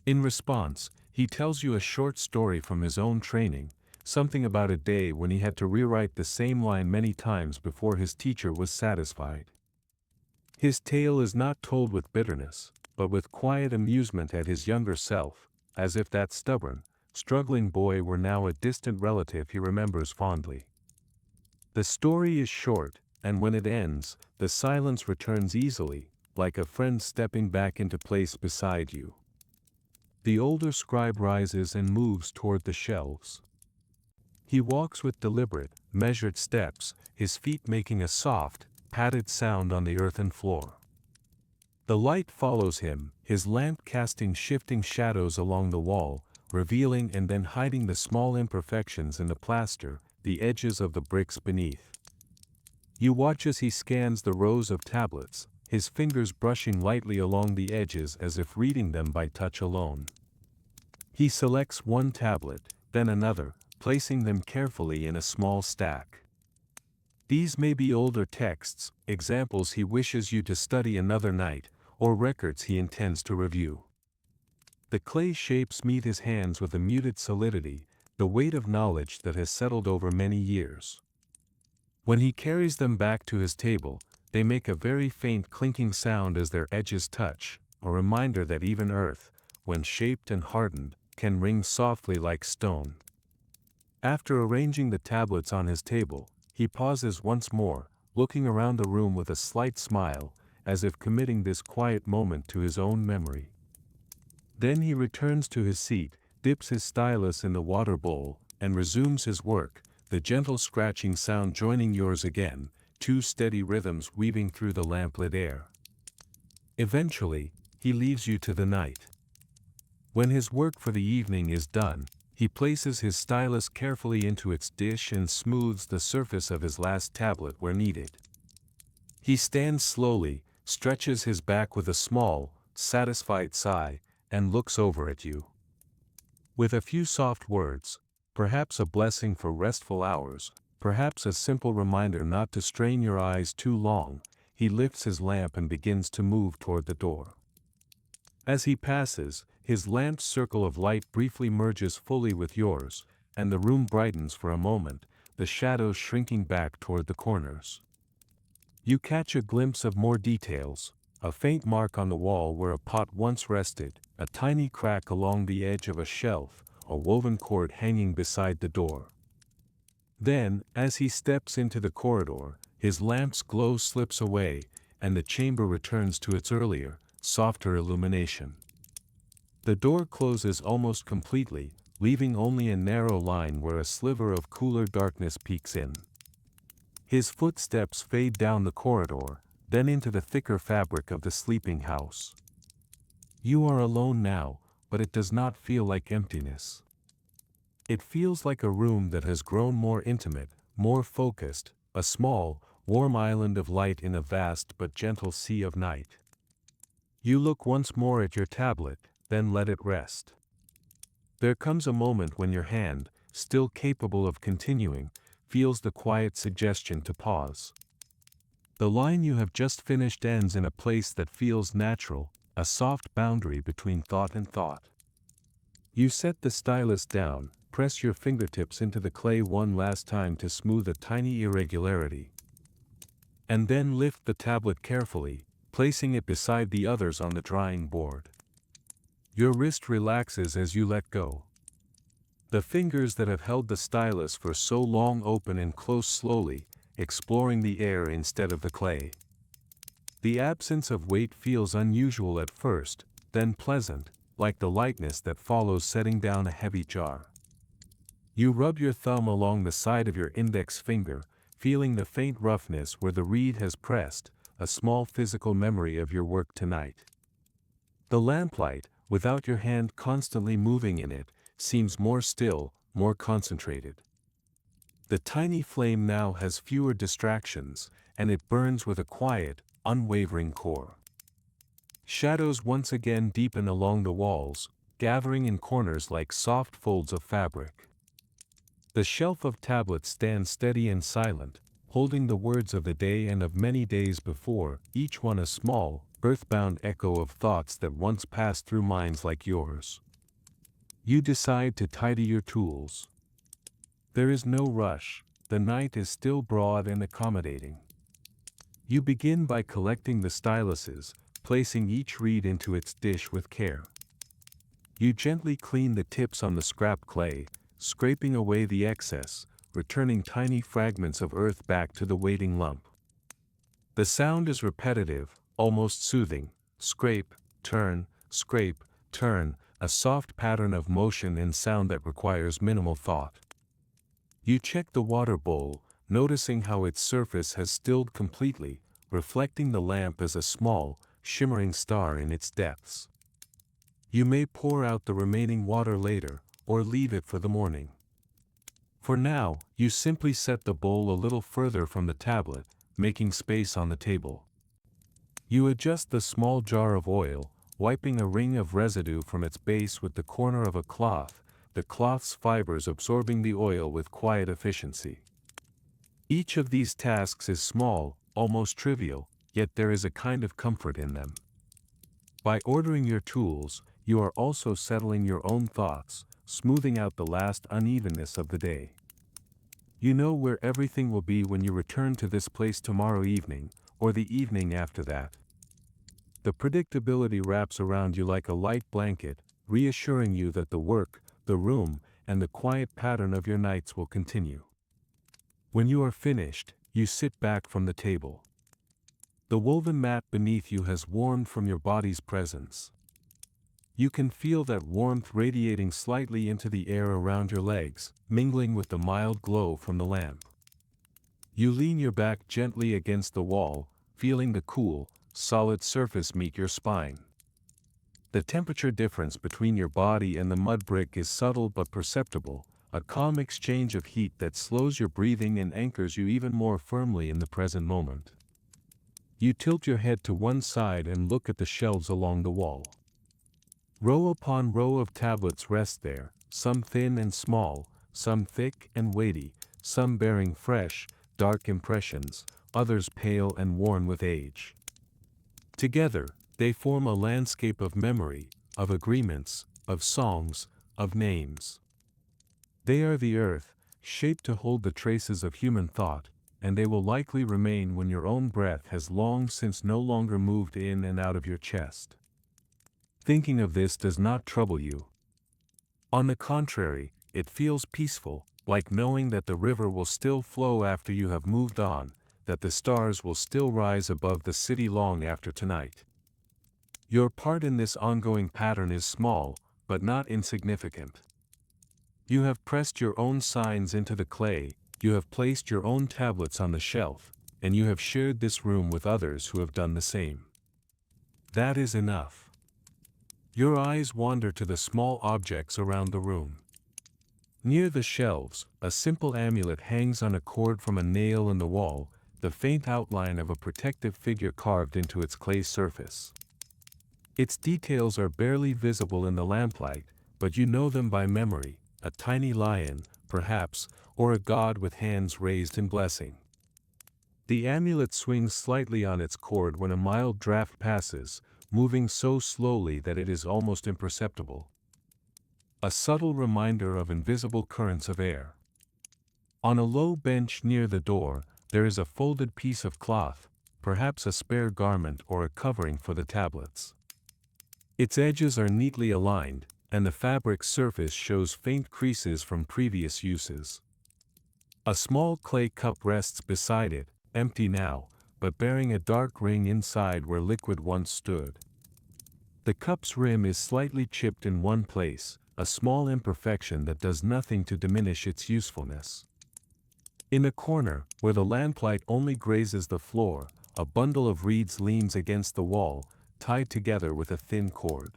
In response, he tells you a short story from his own training, something about a day when he had to rewrite the same line many times before his teacher was satisfied. His tale is not told with bitterness, but with quiet amusement at his younger self, as if that stubborn, struggling boy were now a distant relative he remembers fondly. The story is short, and when it ends, the silence returns easily, like a friend stepping back into place beside you. The older scribe rises and moves toward the shelves. He walks with deliberate, measured steps, his feet making a soft, padded sound on the earthen floor. The light follows him, his lamp casting shifting shadows along the wall, revealing and then hiding the small imperfections in the plaster, the edges of the bricks beneath. You watch as he scans the rows of tablets, his fingers brushing lightly along the edges as if reading them by touch alone. He selects one tablet, then another, placing them carefully in a small stack. These may be older texts, examples he wishes you to study another night, or records he intends to review. The clay shapes meet his hands with a muted solidity, the weight of knowledge that has settled over many years. When he carries them back to his table, they make a very faint clinking sound as their edges touch, a reminder that even earth, when shaped and hardened, can ring softly like stone. After arranging the tablets on his table, he pauses once more, looking around the room with a slight smile, as if committing this quiet moment to his own memory. Then he returns to his seat, dips his stylus in the water bowl, and resumes his work, the gentle scratching sound joining yours again, two steady rhythms weaving through the lamplit air. Eventually, he leaves you to the night. When his work for the evening is done, he places his stylus carefully into its dish and smooths the surface of his last tablet where needed. He stands slowly, stretches his back with a small, satisfied sigh, and looks over at you. With a few soft words, perhaps a blessing for restful hours, perhaps a simple reminder not to strain your eyes too long, he lifts his lamp and begins to move toward the door. As he passes, his lamp's circle of light briefly merges fully with yours, and the room brightens for a moment, the shadows shrinking back toward the corners. You catch a glimpse of more details, a faint mark on the wall where a pot once rested, a tiny crack along the edge of a shelf, a woven cord hanging beside the door. Then, as he steps into the corridor, his lamp's glow slips away, and the chamber returns to its earlier, softer illumination. The door closes almost completely, leaving only a narrow line where a sliver of cooler darkness peeks in. His footsteps fade down the corridor, then into the thicker fabric of the sleeping house. You are alone now, but it does not feel like emptiness. It feels like a room that has grown more intimate, more focused, a small, warm island of light in a vast but gentle sea of night. You look once more at your tablet, then let it rest. There comes a moment when your hand, still capable of continuing, feels the quiet suggestion to pause. The line you have just finished ends in a place that feels natural, a soft boundary between thought and thought. You set the stylus down, press your fingertips into the clay one last time to smooth a tiny irregularity. And then lift the tablet carefully, placing it beside the others on the drying board. Your wrist relaxes as you let go. The fingers that have held the stylus for so long open and close slowly, exploring the air instead of the clay. The absence of weight feels unusual at first, then pleasant, like the lightness that follows setting down a heavy jar. You rub your thumb along the side of your index finger, feeling the faint roughness where the reed has pressed, a small physical memory of your work tonight. The lamplight, without your hand constantly moving in it, seems more still, more concentrated. The tiny flame now has fewer distractions, and it burns with a quiet, unwavering core. Shadows once again deepen along the walls, gathering in corners like soft folds of fabric. The shelf of tablets stands steady and silent, holding the words of the day and of many days before, each one a small, earthbound echo of thoughts that once passed through minds like yours. You decide to tidy your tools. There is no rush, the night is still broad and accommodating. You begin by collecting the styluses, placing each reed into its dish with care. You gently clean the tips on the scrap clay, scraping away the excess, returning tiny fragments of earth back to the waiting lump. The sound is repetitive, almost soothing: scrape, turn, a soft pattern of motion and sound that requires minimal thought. You check the water bowl, noticing how its surface has stilled completely, reflecting the lamp as a small, shimmering star in its depths. You may pour out the remaining water later, or leave it for the morning. For now, you simply set the bowl a little further from the tablet, making space on the table. You adjust the small jar of oil, wiping a ring of residue from its base with the corner of a cloth, the cloth's fibers absorbing the oil with quiet efficiency. Each of these tasks is small, almost trivial, yet there is a kind of comfort in them. By ordering your tools, you are also settling your own thoughts, smoothing out the last unevenness of the day. You know where everything will be when you return to this place tomorrow evening, or the evening after that. The predictability wraps around you like a light blanket, reassuring you that the work, the room, and the quiet pattern of your nights will continue. When you are finished, you sit back from the table. The woven mat beneath you has warmed from your body's presence. You can feel that warmth radiating slightly into the air around your legs, mingling with the mild glow from the lamp. You lean your back gently against the wall, feeling the cool, solid surface meet your spine. The temperature difference between your body and the mudbrick is subtle but perceptible, a calm exchange of heat that slows your breathing and anchors you even more firmly in the present moment. You tilt your head to one side and look at the shelves along the wall. Row upon row of tablets rest there, some thin and small, some thick and weighty, some bearing fresh, dark impressions, others pale and worn with age. Together, they form a landscape of memory, of agreements, of songs, of names. They are the earth, shaped to hold the traces of human thought, and they will likely remain when your own breath has long since no longer moved in and out of your chest. Thinking of this does not trouble you. On the contrary, it feels peaceful, like knowing that the river will still flow after you have moved on, that the stars will still rise above the city long after tonight. Your part in this ongoing pattern is small, but not insignificant. You have pressed your own signs into the clay, you have placed your own tablets on the shelf, and you have shared this room with others who have done the same. That is enough. Your eyes wander to the small objects around the room. Near the shelves, a simple amulet hangs on a cord from a nail in the wall, the faint outline of a protective figure carved into its clay surface. Its details are barely visible in the lamplight, but you know them by memory, a tiny lion, perhaps, or a god with hands raised in blessing. The amulet swings slightly on its cord when a mild draft passes, moving so slowly that it is almost imperceptible. A subtle reminder of invisible currents of air. On a low bench near the door, there is a folded piece of cloth, perhaps a spare garment or a covering for the tablets. Its edges are neatly aligned, and the fabric surface shows faint creases from previous uses. A small clay cup rests beside it, empty now, but bearing a dark ring inside where liquid once stood. The cup's rim is slightly chipped in one place, a small imperfection that does nothing to diminish its usefulness. In a corner, where the lamplight only grazes the floor, a bundle of reeds leans against the wall, tied together with a thin cord.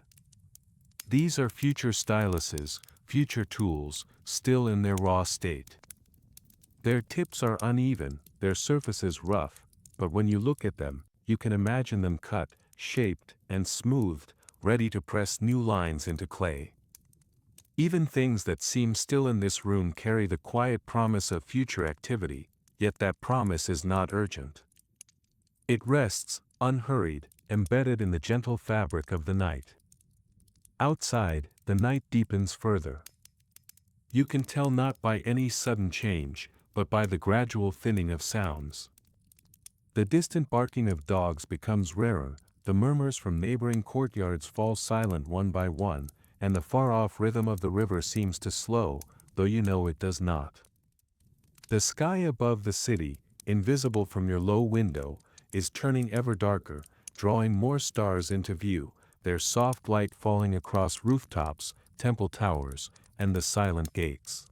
These are future styluses, future tools, still in their raw state. Their tips are uneven, their surfaces rough, but when you look at them, you can imagine them cut, shaped, and smoothed, ready to press new lines into clay. Even things that seem still in this room carry the quiet promise of future activity, yet that promise is not urgent. It rests, unhurried, embedded in the gentle fabric of the night. Outside, the night deepens further. You can tell not by any sudden change, but by the gradual thinning of sounds. The distant barking of dogs becomes rarer, the murmurs from neighboring courtyards fall silent one by one, and the far-off rhythm of the river seems to slow, though you know it does not. The sky above the city, invisible from your low window, is turning ever darker, drawing more stars into view, their soft light falling across rooftops, temple towers, and the silent gates.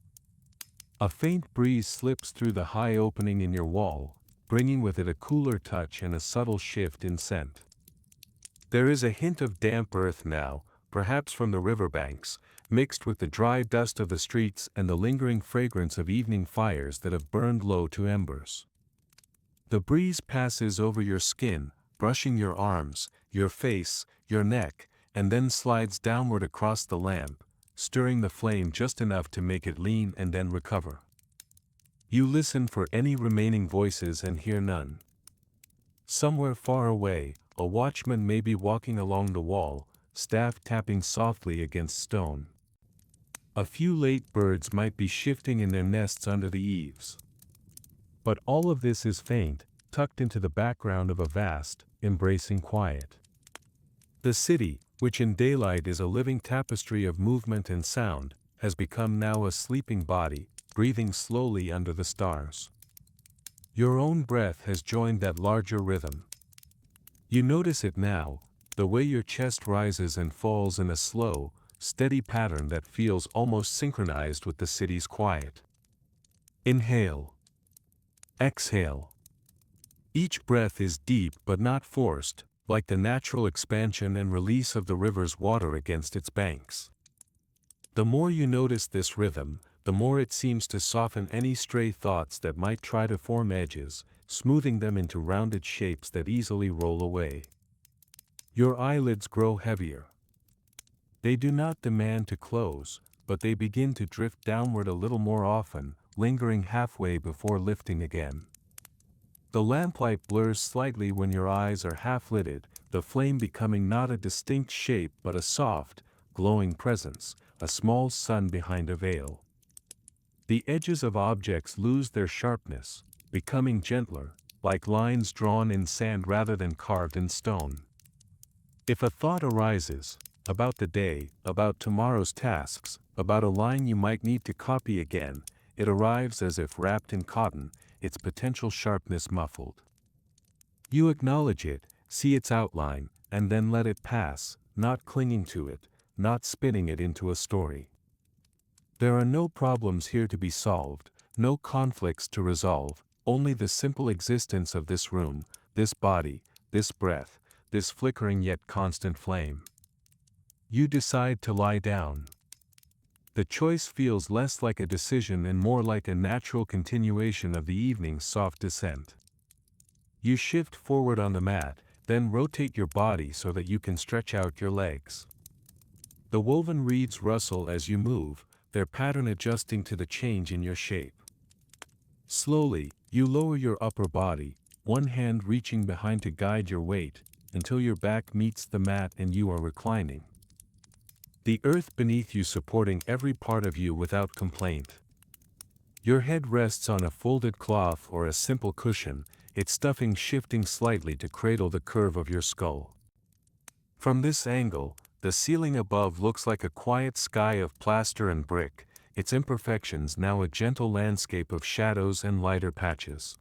A faint breeze slips through the high opening in your wall, bringing with it a cooler touch and a subtle shift in scent. There is a hint of damp earth now, perhaps from the riverbanks, mixed with the dry dust of the streets and the lingering fragrance of evening fires that have burned low to embers. The breeze passes over your skin, brushing your arms, your face, your neck, and then slides downward across the lamp, stirring the flame just enough to make it lean and then recover. You listen for any remaining voices and hear none. Somewhere far away, a watchman may be walking along the wall, staff tapping softly against stone. A few late birds might be shifting in their nests under the eaves. But all of this is faint, tucked into the background of a vast, embracing quiet. The city, which in daylight is a living tapestry of movement and sound, has become now a sleeping body, breathing slowly under the stars. Your own breath has joined that larger rhythm. You notice it now, the way your chest rises and falls in a slow, steady pattern that feels almost synchronized with the city's quiet. Inhale. Exhale. Each breath is deep but not forced, like the natural expansion and release of the river's water against its banks. The more you notice this rhythm, the more it seems to soften any stray thoughts that might try to form edges, smoothing them into rounded shapes that easily roll away. Your eyelids grow heavier. They do not demand to close, but they begin to drift downward a little more often, lingering halfway before lifting again. The lamplight blurs slightly when your eyes are half-lidded, the flame becoming not a distinct shape but a soft, glowing presence, a small sun behind a veil. The edges of objects lose their sharpness, becoming gentler, like lines drawn in sand rather than carved in stone. If a thought arises, about the day, about tomorrow's tasks, about a line you might need to copy again, it arrives as if wrapped in cotton, its potential sharpness muffled. You acknowledge it, see its outline, and then let it pass, not clinging to it, not spinning it into a story. There are no problems here to be solved, no conflicts to resolve, only the simple existence of this room, this body, this breath, this flickering yet constant flame. You decide to lie down. The choice feels less like a decision and more like a natural continuation of the evening's soft descent. You shift forward on the mat, then rotate your body so that you can stretch out your legs. The woven reeds rustle as you move, their pattern adjusting to the change in your shape. Slowly, you lower your upper body, one hand reaching behind to guide your weight, until your back meets the mat and you are reclining. The earth beneath you supporting every part of you without complaint. Your head rests on a folded cloth or a simple cushion, its stuffing shifting slightly to cradle the curve of your skull. From this angle, the ceiling above looks like a quiet sky of plaster and brick, its imperfections now a gentle landscape of shadows and lighter patches.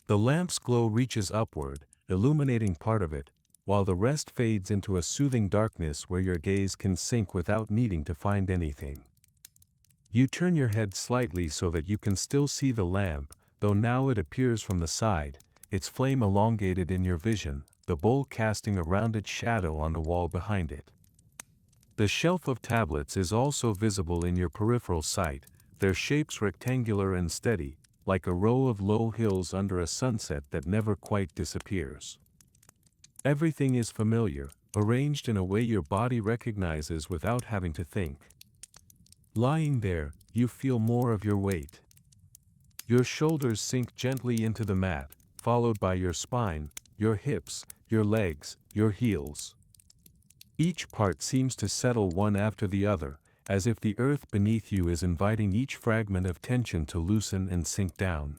The lamp's glow reaches upward, illuminating part of it, while the rest fades into a soothing darkness where your gaze can sink without needing to find anything. You turn your head slightly so that you can still see the lamp, though now it appears from the side, its flame elongated in your vision, the bowl casting a rounded shadow on the wall behind it. The shelf of tablets is also visible in your peripheral sight, their shapes rectangular and steady, like a row of low hills under a sunset that never quite disappears. Everything is familiar, arranged in a way your body recognizes without having to think. Lying there, you feel more of your weight. Your shoulders sink gently into the mat, followed by your spine, your hips, your legs, your heels. Each part seems to settle one after the other, as if the earth beneath you is inviting each fragment of tension to loosen and sink down.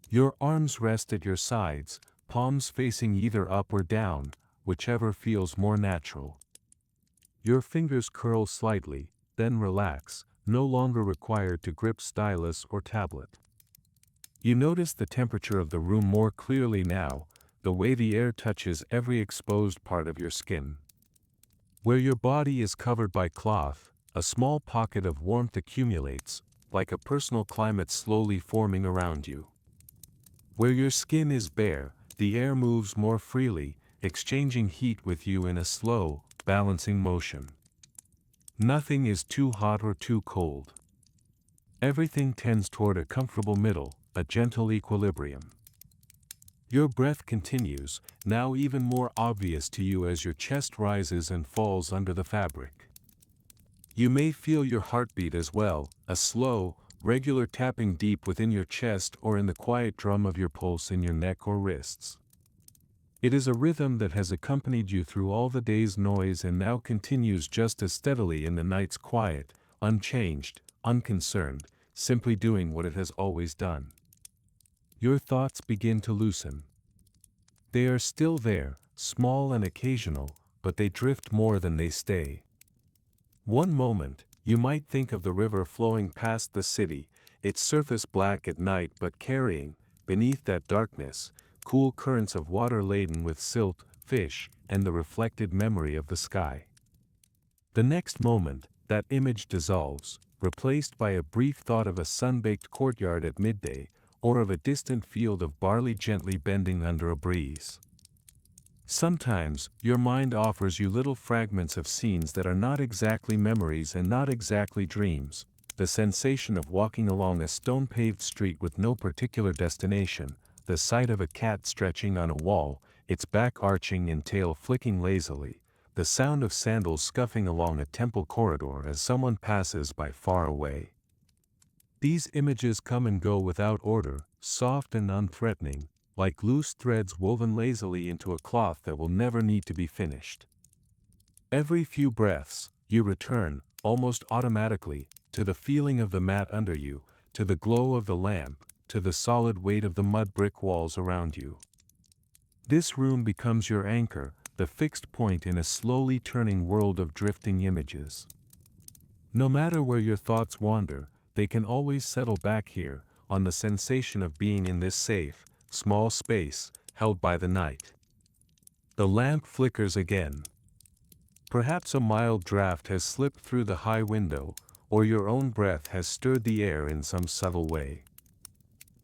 Your arms rest at your sides, palms facing either up or down, whichever feels more natural. Your fingers curl slightly, then relax, no longer required to grip stylus or tablet. You notice the temperature of the room more clearly now, the way the air touches every exposed part of your skin. Where your body is covered by cloth, a small pocket of warmth accumulates, like a personal climate slowly forming around you. Where your skin is bare, the air moves more freely, exchanging heat with you in a slow, balancing motion. Nothing is too hot or too cold. Everything tends toward a comfortable middle, a gentle equilibrium. Your breath continues, now even more obvious to you as your chest rises and falls under the fabric. You may feel your heartbeat as well, a slow, regular tapping deep within your chest or in the quiet drum of your pulse in your neck or wrists. It is a rhythm that has accompanied you through all the day's noise and now continues just as steadily in the night's quiet, unchanged, unconcerned, simply doing what it has always done. Your thoughts begin to loosen. They are still there, small and occasional, but they drift more than they stay. One moment, you might think of the river flowing past the city, its surface black at night but carrying, beneath that darkness, cool currents of water laden with silt, fish, and the reflected memory of the sky. The next moment, that image dissolves, replaced by a brief thought of a sun-baked courtyard at midday, or of a distant field of barley gently bending under a breeze. Sometimes, your mind offers you little fragments of scenes that are not exactly memories and not exactly dreams, the sensation of walking along a stone-paved street with no particular destination, the sight of a cat stretching on a wall, its back arching and tail flicking lazily, the sound of sandals scuffing along a temple corridor as someone passes by far away. These images come and go without order, soft and unthreatening, like loose threads woven lazily into a cloth that will never need to be finished. Every few breaths, you return, almost automatically, to the feeling of the mat under you, to the glow of the lamp, to the solid weight of the mud brick walls around you. This room becomes your anchor, the fixed point in a slowly turning world of drifting images. No matter where your thoughts wander, they can always settle back here, on the sensation of being in this safe, small space, held by the night. The lamp flickers again. Perhaps a mild draft has slipped through the high window, or your own breath has stirred the air in some subtle way.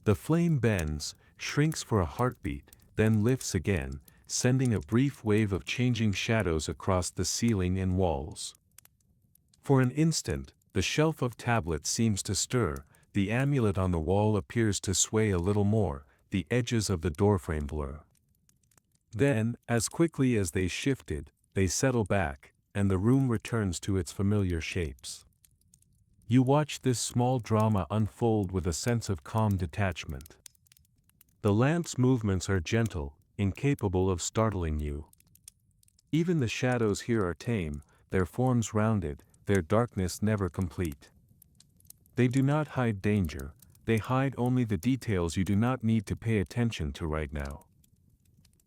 The flame bends, shrinks for a heartbeat, then lifts again, sending a brief wave of changing shadows across the ceiling and walls. For an instant, the shelf of tablets seems to stir, the amulet on the wall appears to sway a little more, the edges of the doorframe blur. Then, as quickly as they shifted, they settle back, and the room returns to its familiar shapes. You watch this small drama unfold with a sense of calm detachment. The lamp's movements are gentle, incapable of startling you. Even the shadows here are tame, their forms rounded, their darkness never complete. They do not hide danger, they hide only the details you do not need to pay attention to right now.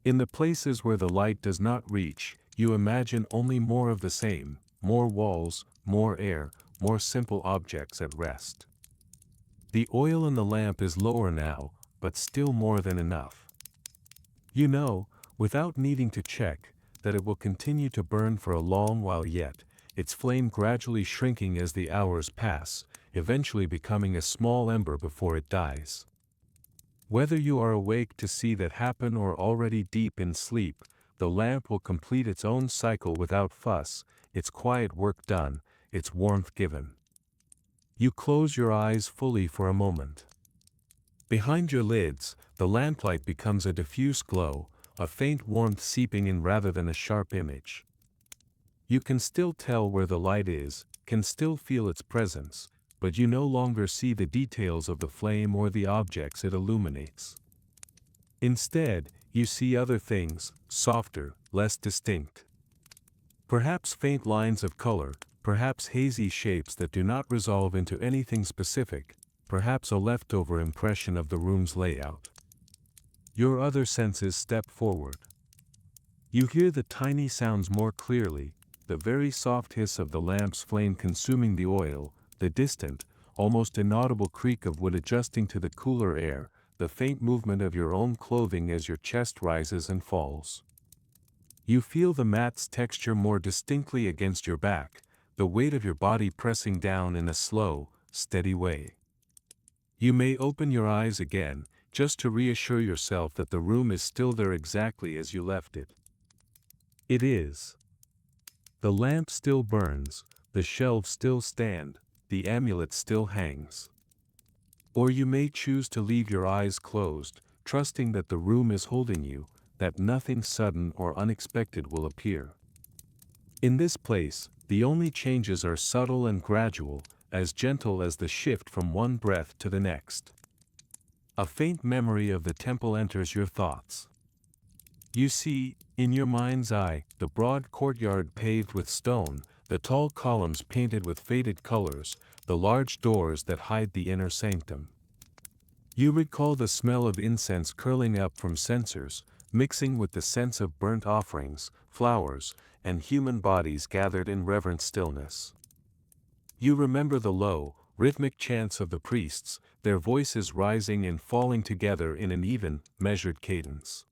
In the places where the light does not reach, you imagine only more of the same, more walls, more air, more simple objects at rest. The oil in the lamp is lower now, but still more than enough. You know, without needing to check, that it will continue to burn for a long while yet, its flame gradually shrinking as the hours pass, eventually becoming a small ember before it dies. Whether you are awake to see that happen or already deep in sleep, the lamp will complete its own cycle without fuss, its quiet work done, its warmth given. You close your eyes fully for a moment. Behind your lids, the lamplight becomes a diffuse glow, a faint warmth seeping in rather than a sharp image. You can still tell where the light is, can still feel its presence, but you no longer see the details of the flame or the objects it illuminates. Instead, you see other things, softer, less distinct. Perhaps faint lines of color, perhaps hazy shapes that do not resolve into anything specific, perhaps a leftover impression of the room's layout. Your other senses step forward. You hear the tiny sounds more clearly, the very soft hiss of the lamp's flame consuming the oil, the distant, almost inaudible creak of wood adjusting to the cooler air, the faint movement of your own clothing as your chest rises and falls. You feel the mat's texture more distinctly against your back, the weight of your body pressing down in a slow, steady way. You may open your eyes again, just to reassure yourself that the room is still there exactly as you left it. It is. The lamp still burns, the shelves still stand, the amulet still hangs. Or you may choose to leave your eyes closed, trusting that the room is holding you, that nothing sudden or unexpected will appear. In this place, the only changes are subtle and gradual, as gentle as the shift from one breath to the next. A faint memory of the temple enters your thoughts. You see, in your mind's eye, the broad courtyard paved with stone, the tall columns painted with faded colors, the large doors that hide the inner sanctum. You recall the smell of incense curling up from censers, mixing with the sense of burnt offerings, flowers, and human bodies gathered in reverent stillness. You remember the low, rhythmic chants of the priests, their voices rising and falling together in an even, measured cadence.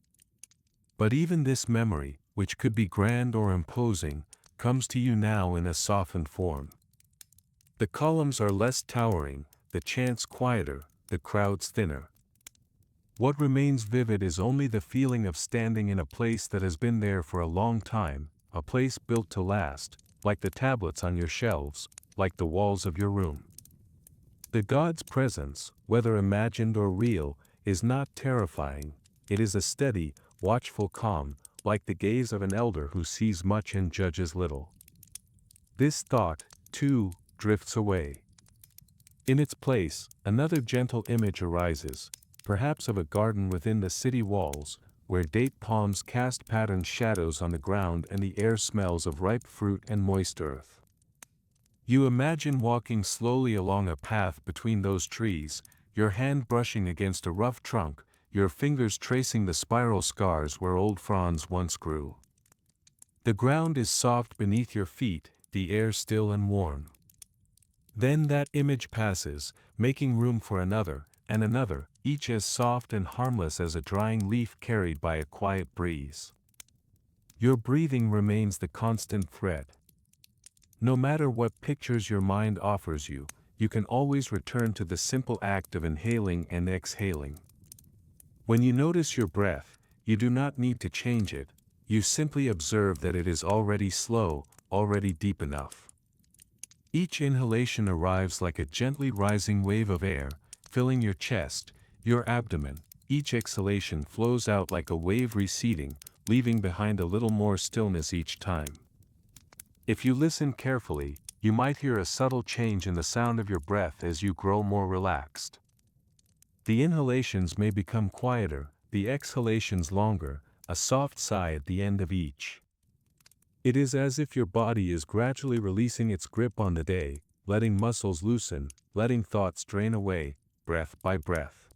But even this memory, which could be grand or imposing, comes to you now in a softened form. The columns are less towering, the chants quieter, the crowds thinner. What remains vivid is only the feeling of standing in a place that has been there for a long time, a place built to last, like the tablets on your shelves, like the walls of your room. The God's presence, whether imagined or real, is not terrifying, it is a steady, watchful calm, like the gaze of an elder who sees much and judges little. This thought, too, drifts away. In its place, another gentle image arises, perhaps of a garden within the city walls, where date palms cast patterned shadows on the ground and the air smells of ripe fruit and moist earth. You imagine walking slowly along a path between those trees, your hand brushing against a rough trunk, your fingers tracing the spiral scars where old fronds once grew. The ground is soft beneath your feet, the air still and warm. Then that image passes, making room for another, and another, each as soft and harmless as a drying leaf carried by a quiet breeze. Your breathing remains the constant thread. No matter what pictures your mind offers you, you can always return to the simple act of inhaling and exhaling. When you notice your breath, you do not need to change it, you simply observe that it is already slow, already deep enough. Each inhalation arrives like a gently rising wave of air, filling your chest, your abdomen. Each exhalation flows out like a wave receding, leaving behind a little more stillness each time. If you listen carefully, you might hear a subtle change in the sound of your breath as you grow more relaxed. The inhalations may become quieter, the exhalations longer, a soft sigh at the end of each. It is as if your body is gradually releasing its grip on the day, letting muscles loosen, letting thoughts drain away, breath by breath.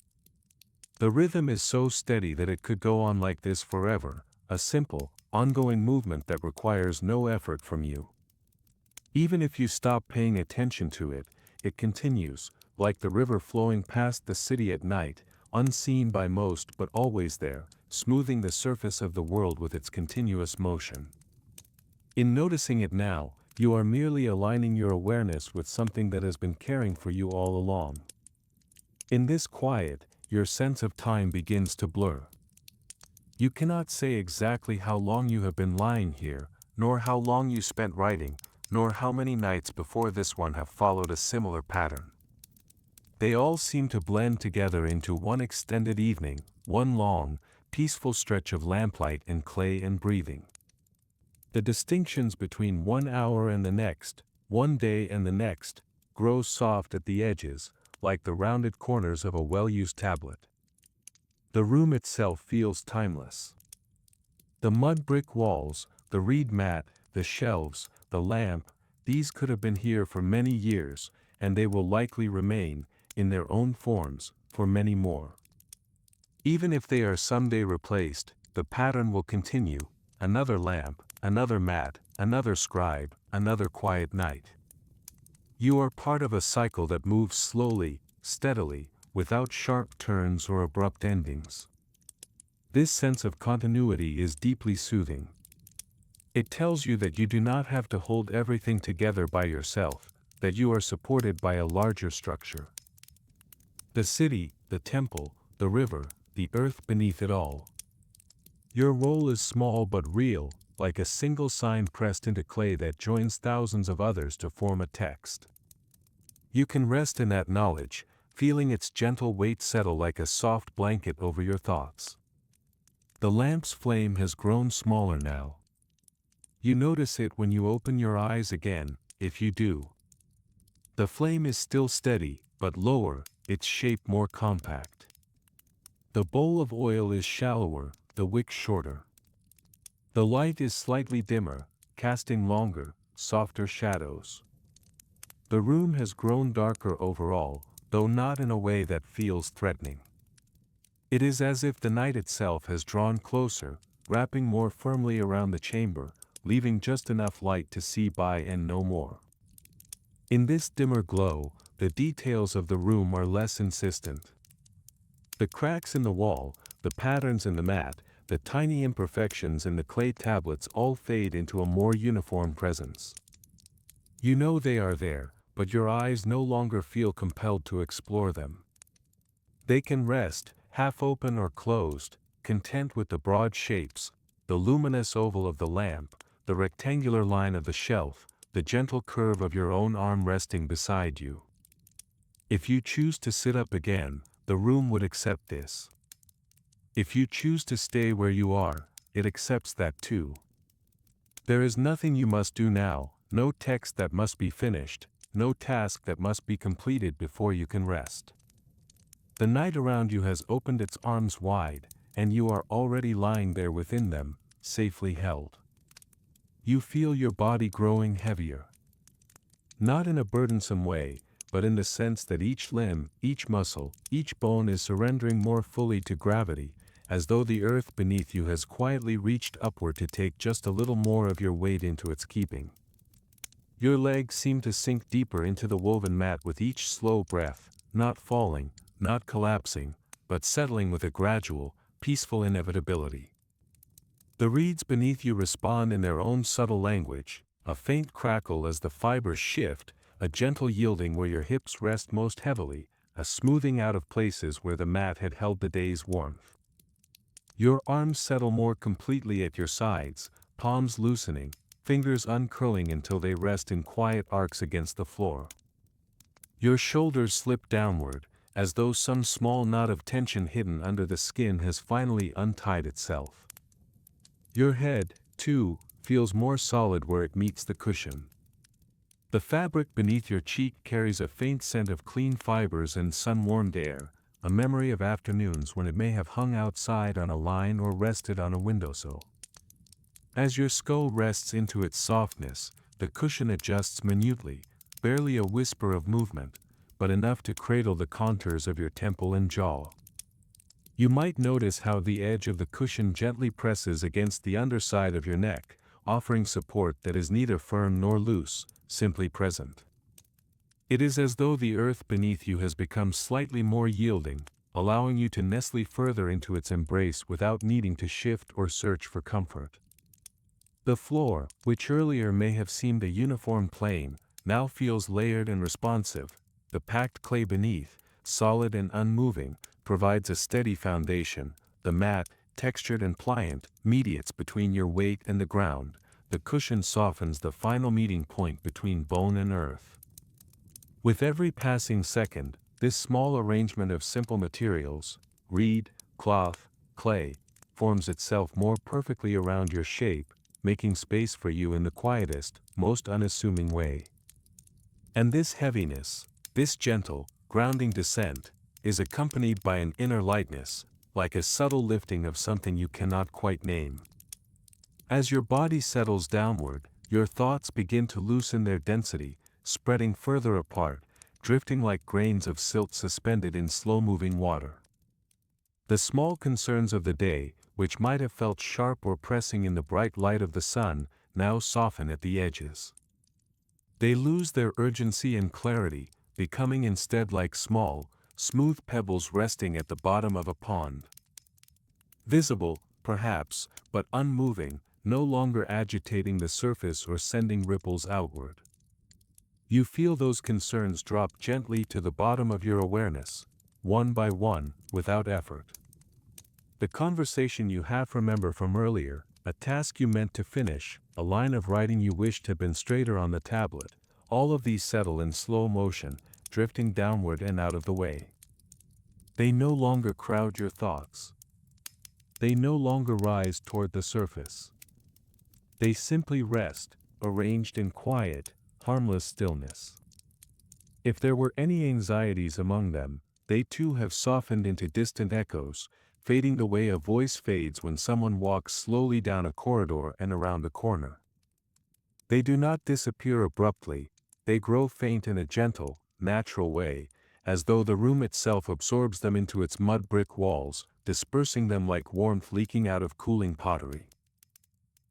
The rhythm is so steady that it could go on like this forever, a simple, ongoing movement that requires no effort from you. Even if you stop paying attention to it, it continues, like the river flowing past the city at night, unseen by most but always there, smoothing the surface of the world with its continuous motion. In noticing it now, you are merely aligning your awareness with something that has been caring for you all along. In this quiet, your sense of time begins to blur. You cannot say exactly how long you have been lying here, nor how long you spent writing, nor how many nights before this one have followed a similar pattern. They all seem to blend together into one extended evening, one long, peaceful stretch of lamplight and clay and breathing. The distinctions between 1 hour and the next, one day and the next, grow soft at the edges, like the rounded corners of a well-used tablet. The room itself feels timeless. The mud brick walls, the reed mat, the shelves, the lamp, these could have been here for many years, and they will likely remain, in their own forms, for many more. Even if they are someday replaced, the pattern will continue, another lamp, another mat, another scribe, another quiet night. You are part of a cycle that moves slowly, steadily, without sharp turns or abrupt endings. This sense of continuity is deeply soothing. It tells you that you do not have to hold everything together by yourself, that you are supported by a larger structure. The city, the temple, the river, the earth beneath it all. Your role is small but real, like a single sign pressed into clay that joins thousands of others to form a text. You can rest in that knowledge, feeling its gentle weight settle like a soft blanket over your thoughts. The lamp's flame has grown smaller now. You notice it when you open your eyes again, if you do. The flame is still steady, but lower, its shape more compact. The bowl of oil is shallower, the wick shorter. The light is slightly dimmer, casting longer, softer shadows. The room has grown darker overall, though not in a way that feels threatening. It is as if the night itself has drawn closer, wrapping more firmly around the chamber, leaving just enough light to see by and no more. In this dimmer glow, the details of the room are less insistent. The cracks in the wall, the patterns in the mat, the tiny imperfections in the clay tablets all fade into a more uniform presence. You know they are there, but your eyes no longer feel compelled to explore them. They can rest, half open or closed, content with the broad shapes, the luminous oval of the lamp, the rectangular line of the shelf, the gentle curve of your own arm resting beside you. If you choose to sit up again, the room would accept this. If you choose to stay where you are, it accepts that too. There is nothing you must do now, no text that must be finished, no task that must be completed before you can rest. The night around you has opened its arms wide, and you are already lying there within them, safely held. You feel your body growing heavier. Not in a burdensome way, but in the sense that each limb, each muscle, each bone is surrendering more fully to gravity, as though the earth beneath you has quietly reached upward to take just a little more of your weight into its keeping. Your legs seem to sink deeper into the woven mat with each slow breath, not falling, not collapsing, but settling with a gradual, peaceful inevitability. The reeds beneath you respond in their own subtle language, a faint crackle as the fibers shift, a gentle yielding where your hips rest most heavily, a smoothing out of places where the mat had held the day's warmth. Your arms settle more completely at your sides, palms loosening, fingers uncurling until they rest in quiet arcs against the floor. Your shoulders slip downward, as though some small knot of tension hidden under the skin has finally untied itself. Your head, too, feels more solid where it meets the cushion. The fabric beneath your cheek carries a faint scent of clean fibers and sun-warmed air, a memory of afternoons when it may have hung outside on a line or rested on a windowsill. As your skull rests into its softness, the cushion adjusts minutely, barely a whisper of movement, but enough to cradle the contours of your temple and jaw. You might notice how the edge of the cushion gently presses against the underside of your neck, offering support that is neither firm nor loose, simply present. It is as though the earth beneath you has become slightly more yielding, allowing you to nestle further into its embrace without needing to shift or search for comfort. The floor, which earlier may have seemed a uniform plane, now feels layered and responsive. The packed clay beneath, solid and unmoving, provides a steady foundation. The mat, textured and pliant, mediates between your weight and the ground. The cushion softens the final meeting point between bone and earth. With every passing second, this small arrangement of simple materials, reed, cloth, clay, forms itself more perfectly around your shape, making space for you in the quietest, most unassuming way. And this heaviness, this gentle, grounding descent, is accompanied by an inner lightness, like a subtle lifting of something you cannot quite name. As your body settles downward, your thoughts begin to loosen their density, spreading further apart, drifting like grains of silt suspended in slow-moving water. The small concerns of the day, which might have felt sharp or pressing in the bright light of the sun, now soften at the edges. They lose their urgency and clarity, becoming instead like small, smooth pebbles resting at the bottom of a pond. Visible, perhaps, but unmoving, no longer agitating the surface or sending ripples outward. You feel those concerns drop gently to the bottom of your awareness, one by one, without effort. The conversation you half remember from earlier, a task you meant to finish, a line of writing you wished had been straighter on the tablet, all of these settle in slow motion, drifting downward and out of the way. They no longer crowd your thoughts. They no longer rise toward the surface. They simply rest, arranged in quiet, harmless stillness. If there were any anxieties among them, they too have softened into distant echoes, fading the way a voice fades when someone walks slowly down a corridor and around a corner. They do not disappear abruptly, they grow faint in a gentle, natural way, as though the room itself absorbs them into its mud brick walls, dispersing them like warmth leaking out of cooling pottery.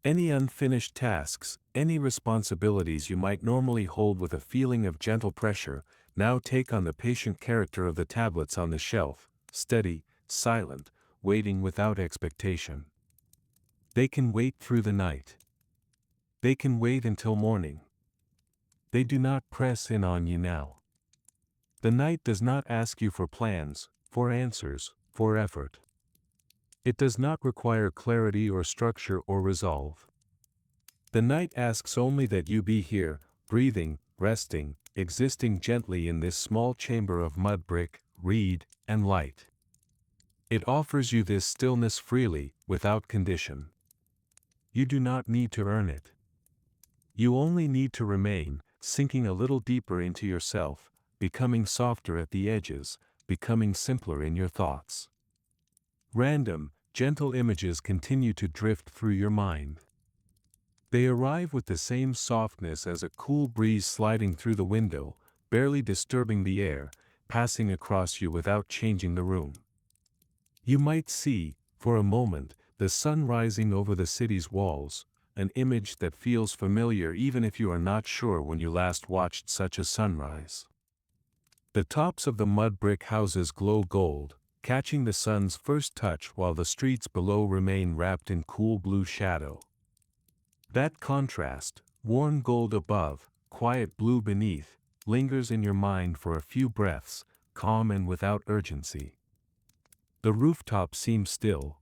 Any unfinished tasks, any responsibilities you might normally hold with a feeling of gentle pressure, now take on the patient character of the tablets on the shelf, steady, silent, waiting without expectation. They can wait through the night. They can wait until morning. They do not press in on you now. The night does not ask you for plans, for answers, for effort. It does not require clarity or structure or resolve. The night asks only that you be here, breathing, resting, existing gently in this small chamber of mud brick, reed, and light. It offers you this stillness freely, without condition. You do not need to earn it. You only need to remain, sinking a little deeper into yourself, becoming softer at the edges, becoming simpler in your thoughts. Random, gentle images continue to drift through your mind. They arrive with the same softness as a cool breeze sliding through the window, barely disturbing the air, passing across you without changing the room. You might see, for a moment, the sun rising over the city's walls, an image that feels familiar even if you are not sure when you last watched such a sunrise. The tops of the mud brick houses glow gold, catching the sun's first touch while the streets below remain wrapped in cool blue shadow. That contrast, warm gold above, quiet blue beneath, lingers in your mind for a few breaths, calm and without urgency. The rooftops seem still.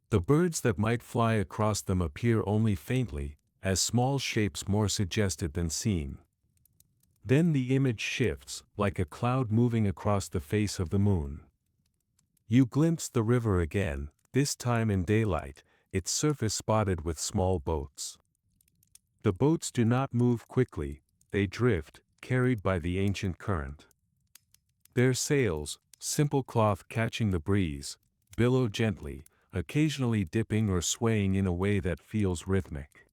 The birds that might fly across them appear only faintly, as small shapes more suggested than seen. Then the image shifts, like a cloud moving across the face of the moon. You glimpse the river again, this time in daylight, its surface spotted with small boats. The boats do not move quickly, they drift, carried by the ancient current. Their sails, simple cloth catching the breeze, billow gently, occasionally dipping or swaying in a way that feels rhythmic.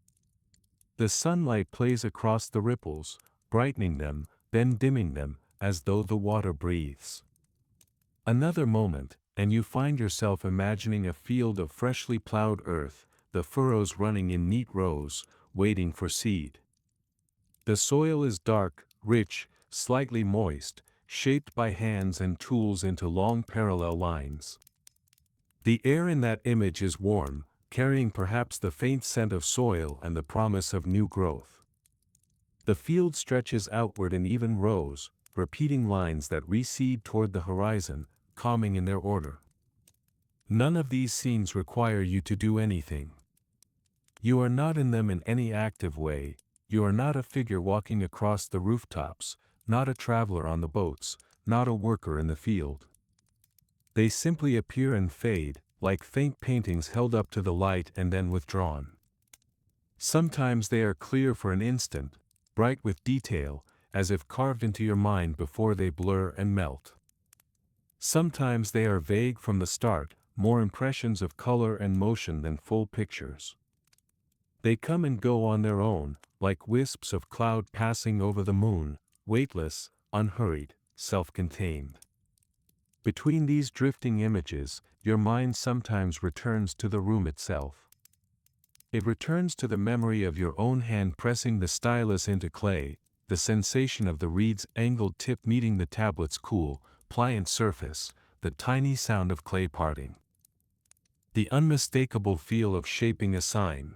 The sunlight plays across the ripples, brightening them, then dimming them, as though the water breathes. Another moment, and you find yourself imagining a field of freshly plowed earth, the furrows running in neat rows, waiting for seed. The soil is dark, rich, slightly moist, shaped by hands and tools into long parallel lines. The air in that image is warm, carrying perhaps the faint scent of soil and the promise of new growth. The field stretches outward in even rows, repeating lines that recede toward the horizon, calming in their order. None of these scenes require you to do anything. You are not in them in any active way, you are not a figure walking across the rooftops, not a traveler on the boats, not a worker in the field. They simply appear and fade, like faint paintings held up to the light and then withdrawn. Sometimes they are clear for an instant, bright with detail, as if carved into your mind before they blur and melt. Sometimes they are vague from the start, more impressions of color and motion than full pictures. They come and go on their own, like wisps of cloud passing over the moon, weightless, unhurried, self-contained. Between these drifting images, your mind sometimes returns to the room itself. It returns to the memory of your own hand pressing the stylus into clay, the sensation of the reed's angled tip meeting the tablet's cool, pliant surface, the tiny sound of clay parting. The unmistakable feel of shaping a sign.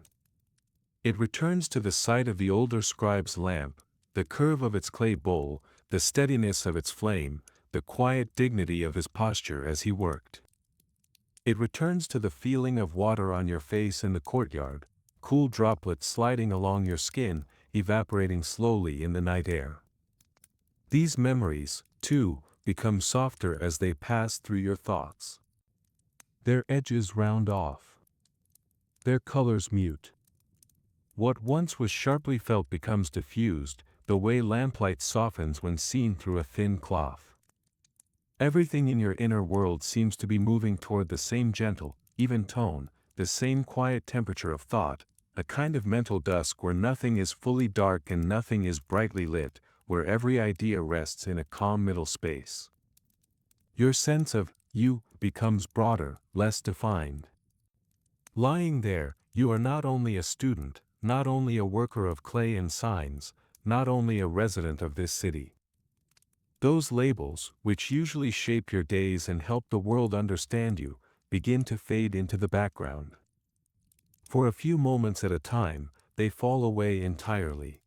It returns to the sight of the older scribe's lamp, the curve of its clay bowl, the steadiness of its flame, the quiet dignity of his posture as he worked. It returns to the feeling of water on your face in the courtyard, cool droplets sliding along your skin, evaporating slowly in the night air. These memories, too, become softer as they pass through your thoughts. Their edges round off. Their colors mute. What once was sharply felt becomes diffused, the way lamplight softens when seen through a thin cloth. Everything in your inner world seems to be moving toward the same gentle, even tone, the same quiet temperature of thought, a kind of mental dusk where nothing is fully dark and nothing is brightly lit, where every idea rests in a calm middle space. Your sense of you becomes broader, less defined. Lying there, you are not only a student, not only a worker of clay and signs, not only a resident of this city. Those labels, which usually shape your days and help the world understand you, begin to fade into the background. For a few moments at a time, they fall away entirely.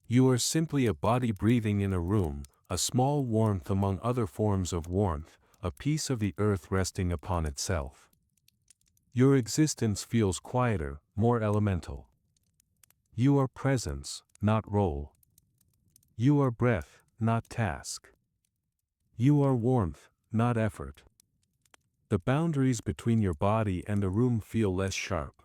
You are simply a body breathing in a room, a small warmth among other forms of warmth, a piece of the earth resting upon itself. Your existence feels quieter, more elemental. You are presence, not role. You are breath, not task. You are warmth, not effort. The boundaries between your body and the room feel less sharp.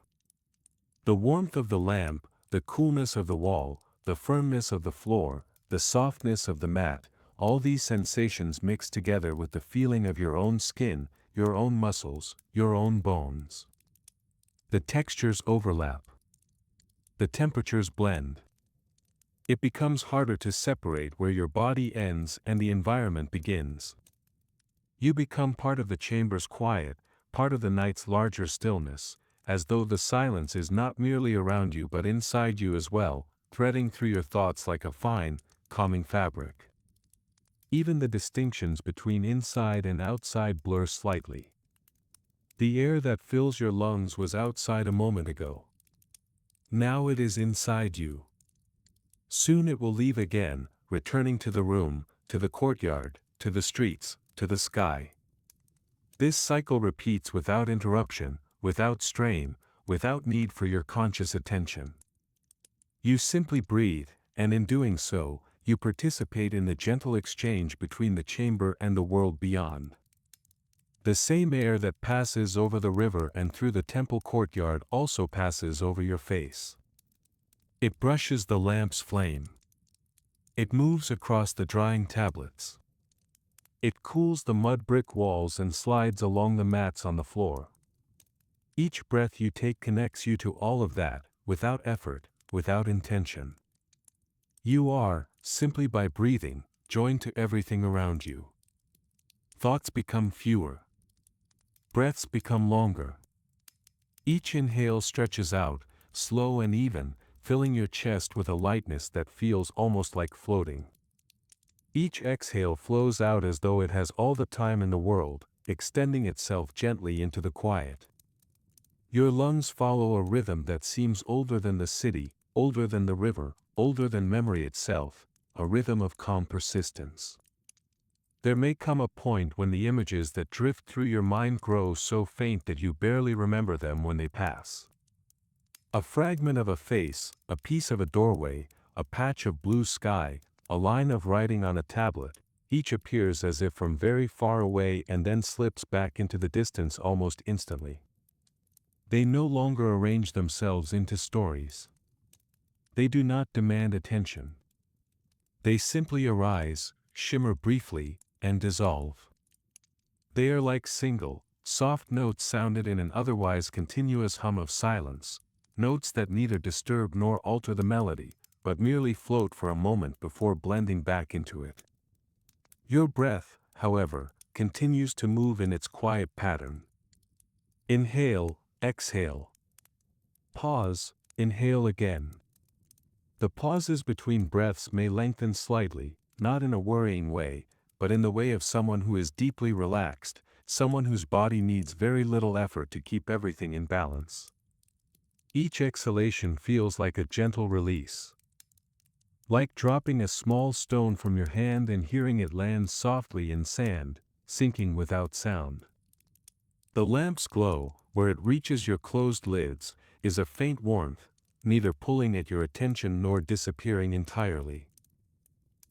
The warmth of the lamp, the coolness of the wall, the firmness of the floor, the softness of the mat, all these sensations mix together with the feeling of your own skin, your own muscles, your own bones. The textures overlap. the temperatures blend. It becomes harder to separate where your body ends and the environment begins. You become part of the chamber's quiet, part of the night's larger stillness, as though the silence is not merely around you but inside you as well, threading through your thoughts like a fine, calming fabric. Even the distinctions between inside and outside blur slightly. The air that fills your lungs was outside a moment ago. Now it is inside you. Soon it will leave again, returning to the room, to the courtyard, to the streets, to the sky. This cycle repeats without interruption, without strain, without need for your conscious attention. You simply breathe, and in doing so, you participate in the gentle exchange between the chamber and the world beyond. The same air that passes over the river and through the temple courtyard also passes over your face. It brushes the lamp's flame. It moves across the drying tablets. It cools the mud brick walls and slides along the mats on the floor. Each breath you take connects you to all of that, without effort, without intention. You are, simply by breathing, joined to everything around you. Thoughts become fewer. Breaths become longer. Each inhale stretches out, slow and even, filling your chest with a lightness that feels almost like floating. Each exhale flows out as though it has all the time in the world, extending itself gently into the quiet. Your lungs follow a rhythm that seems older than the city, older than the river, older than memory itself, a rhythm of calm persistence. There may come a point when the images that drift through your mind grow so faint that you barely remember them when they pass. A fragment of a face, a piece of a doorway, a patch of blue sky, a line of writing on a tablet, each appears as if from very far away and then slips back into the distance almost instantly. They no longer arrange themselves into stories. They do not demand attention. They simply arise, shimmer briefly, and dissolve. They are like single, soft notes sounded in an otherwise continuous hum of silence, notes that neither disturb nor alter the melody, but merely float for a moment before blending back into it. Your breath, however, continues to move in its quiet pattern. Inhale, exhale. Pause, inhale again. The pauses between breaths may lengthen slightly, not in a worrying way, but in the way of someone who is deeply relaxed, someone whose body needs very little effort to keep everything in balance. Each exhalation feels like a gentle release. Like dropping a small stone from your hand and hearing it land softly in sand, sinking without sound. The lamp's glow, where it reaches your closed lids, is a faint warmth, neither pulling at your attention nor disappearing entirely.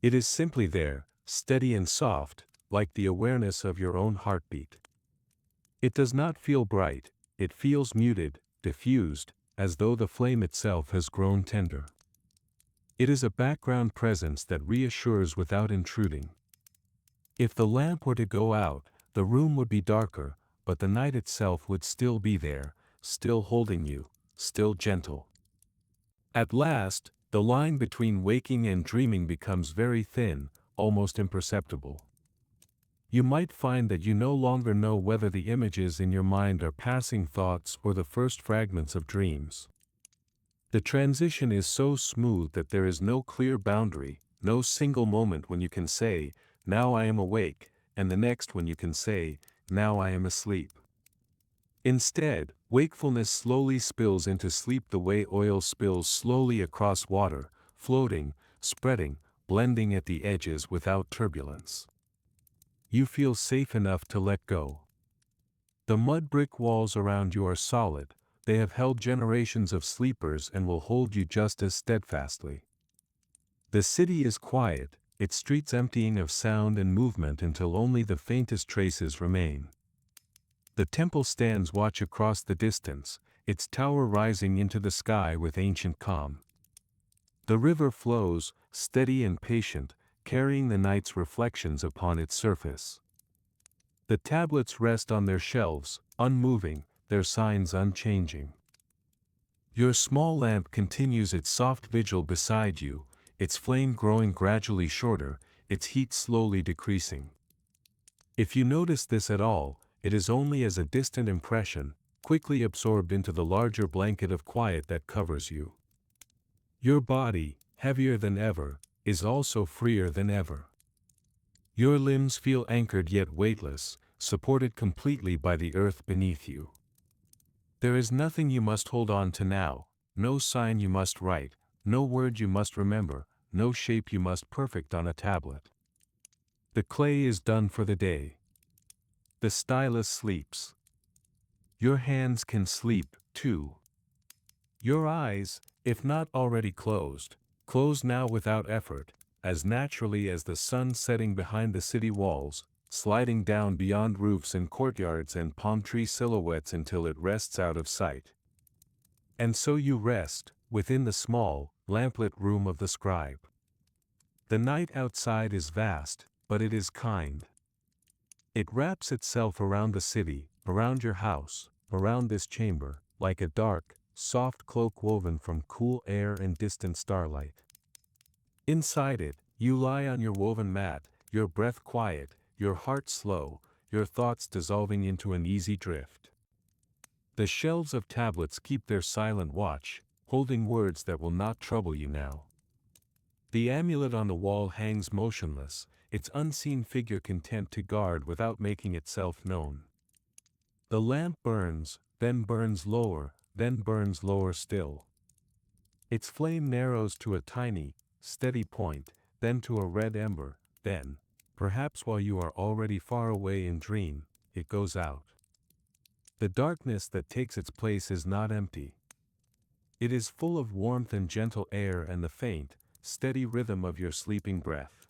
It is simply there, steady and soft, like the awareness of your own heartbeat. It does not feel bright, it feels muted, diffused, as though the flame itself has grown tender. It is a background presence that reassures without intruding. If the lamp were to go out, the room would be darker, but the night itself would still be there, still holding you, still gentle. At last, the line between waking and dreaming becomes very thin, almost imperceptible. You might find that you no longer know whether the images in your mind are passing thoughts or the first fragments of dreams. The transition is so smooth that there is no clear boundary, no single moment when you can say, "Now I am awake," and the next when you can say, "Now I am asleep." Instead, wakefulness slowly spills into sleep the way oil spills slowly across water, floating, spreading, blending at the edges without turbulence. You feel safe enough to let go. The mud brick walls around you are solid, they have held generations of sleepers and will hold you just as steadfastly. The city is quiet, its streets emptying of sound and movement until only the faintest traces remain. The temple stands watch across the distance, its tower rising into the sky with ancient calm. The river flows, steady and patient, carrying the night's reflections upon its surface. The tablets rest on their shelves, unmoving, their signs unchanging. Your small lamp continues its soft vigil beside you, its flame growing gradually shorter, its heat slowly decreasing. If you notice this at all, it is only as a distant impression, quickly absorbed into the larger blanket of quiet that covers you. Your body, heavier than ever, is also freer than ever. Your limbs feel anchored yet weightless, supported completely by the earth beneath you. There is nothing you must hold on to now, no sign you must write, no word you must remember, no shape you must perfect on a tablet. The clay is done for the day. The stylus sleeps. Your hands can sleep, too. Your eyes, if not already closed, close now without effort, as naturally as the sun setting behind the city walls, sliding down beyond roofs and courtyards and palm tree silhouettes until it rests out of sight. And so you rest, within the small, lamplit room of the scribe. The night outside is vast, but it is kind. It wraps itself around the city, around your house, around this chamber, like a dark, soft cloak woven from cool air and distant starlight. Inside it, you lie on your woven mat, your breath quiet, your heart slow, your thoughts dissolving into an easy drift. The shelves of tablets keep their silent watch, holding words that will not trouble you now. The amulet on the wall hangs motionless, its unseen figure content to guard without making itself known. The lamp burns, then burns lower, then burns lower still. Its flame narrows to a tiny, steady point, then to a red ember, then, perhaps while you are already far away in dream, it goes out. The darkness that takes its place is not empty. It is full of warmth and gentle air and the faint, steady rhythm of your sleeping breath.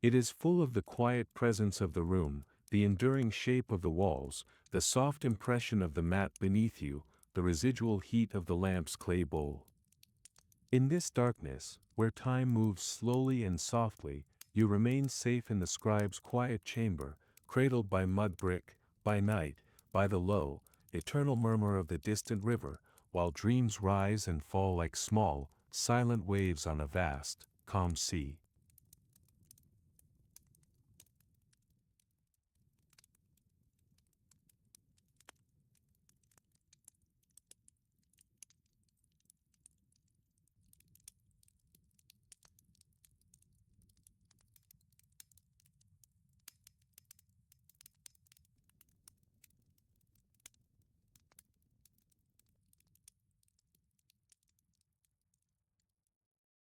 It is full of the quiet presence of the room, the enduring shape of the walls, the soft impression of the mat beneath you, the residual heat of the lamp's clay bowl. In this darkness, where time moves slowly and softly, you remain safe in the scribe's quiet chamber, cradled by mudbrick, by night, by the low, eternal murmur of the distant river, while dreams rise and fall like small, silent waves on a vast, calm sea.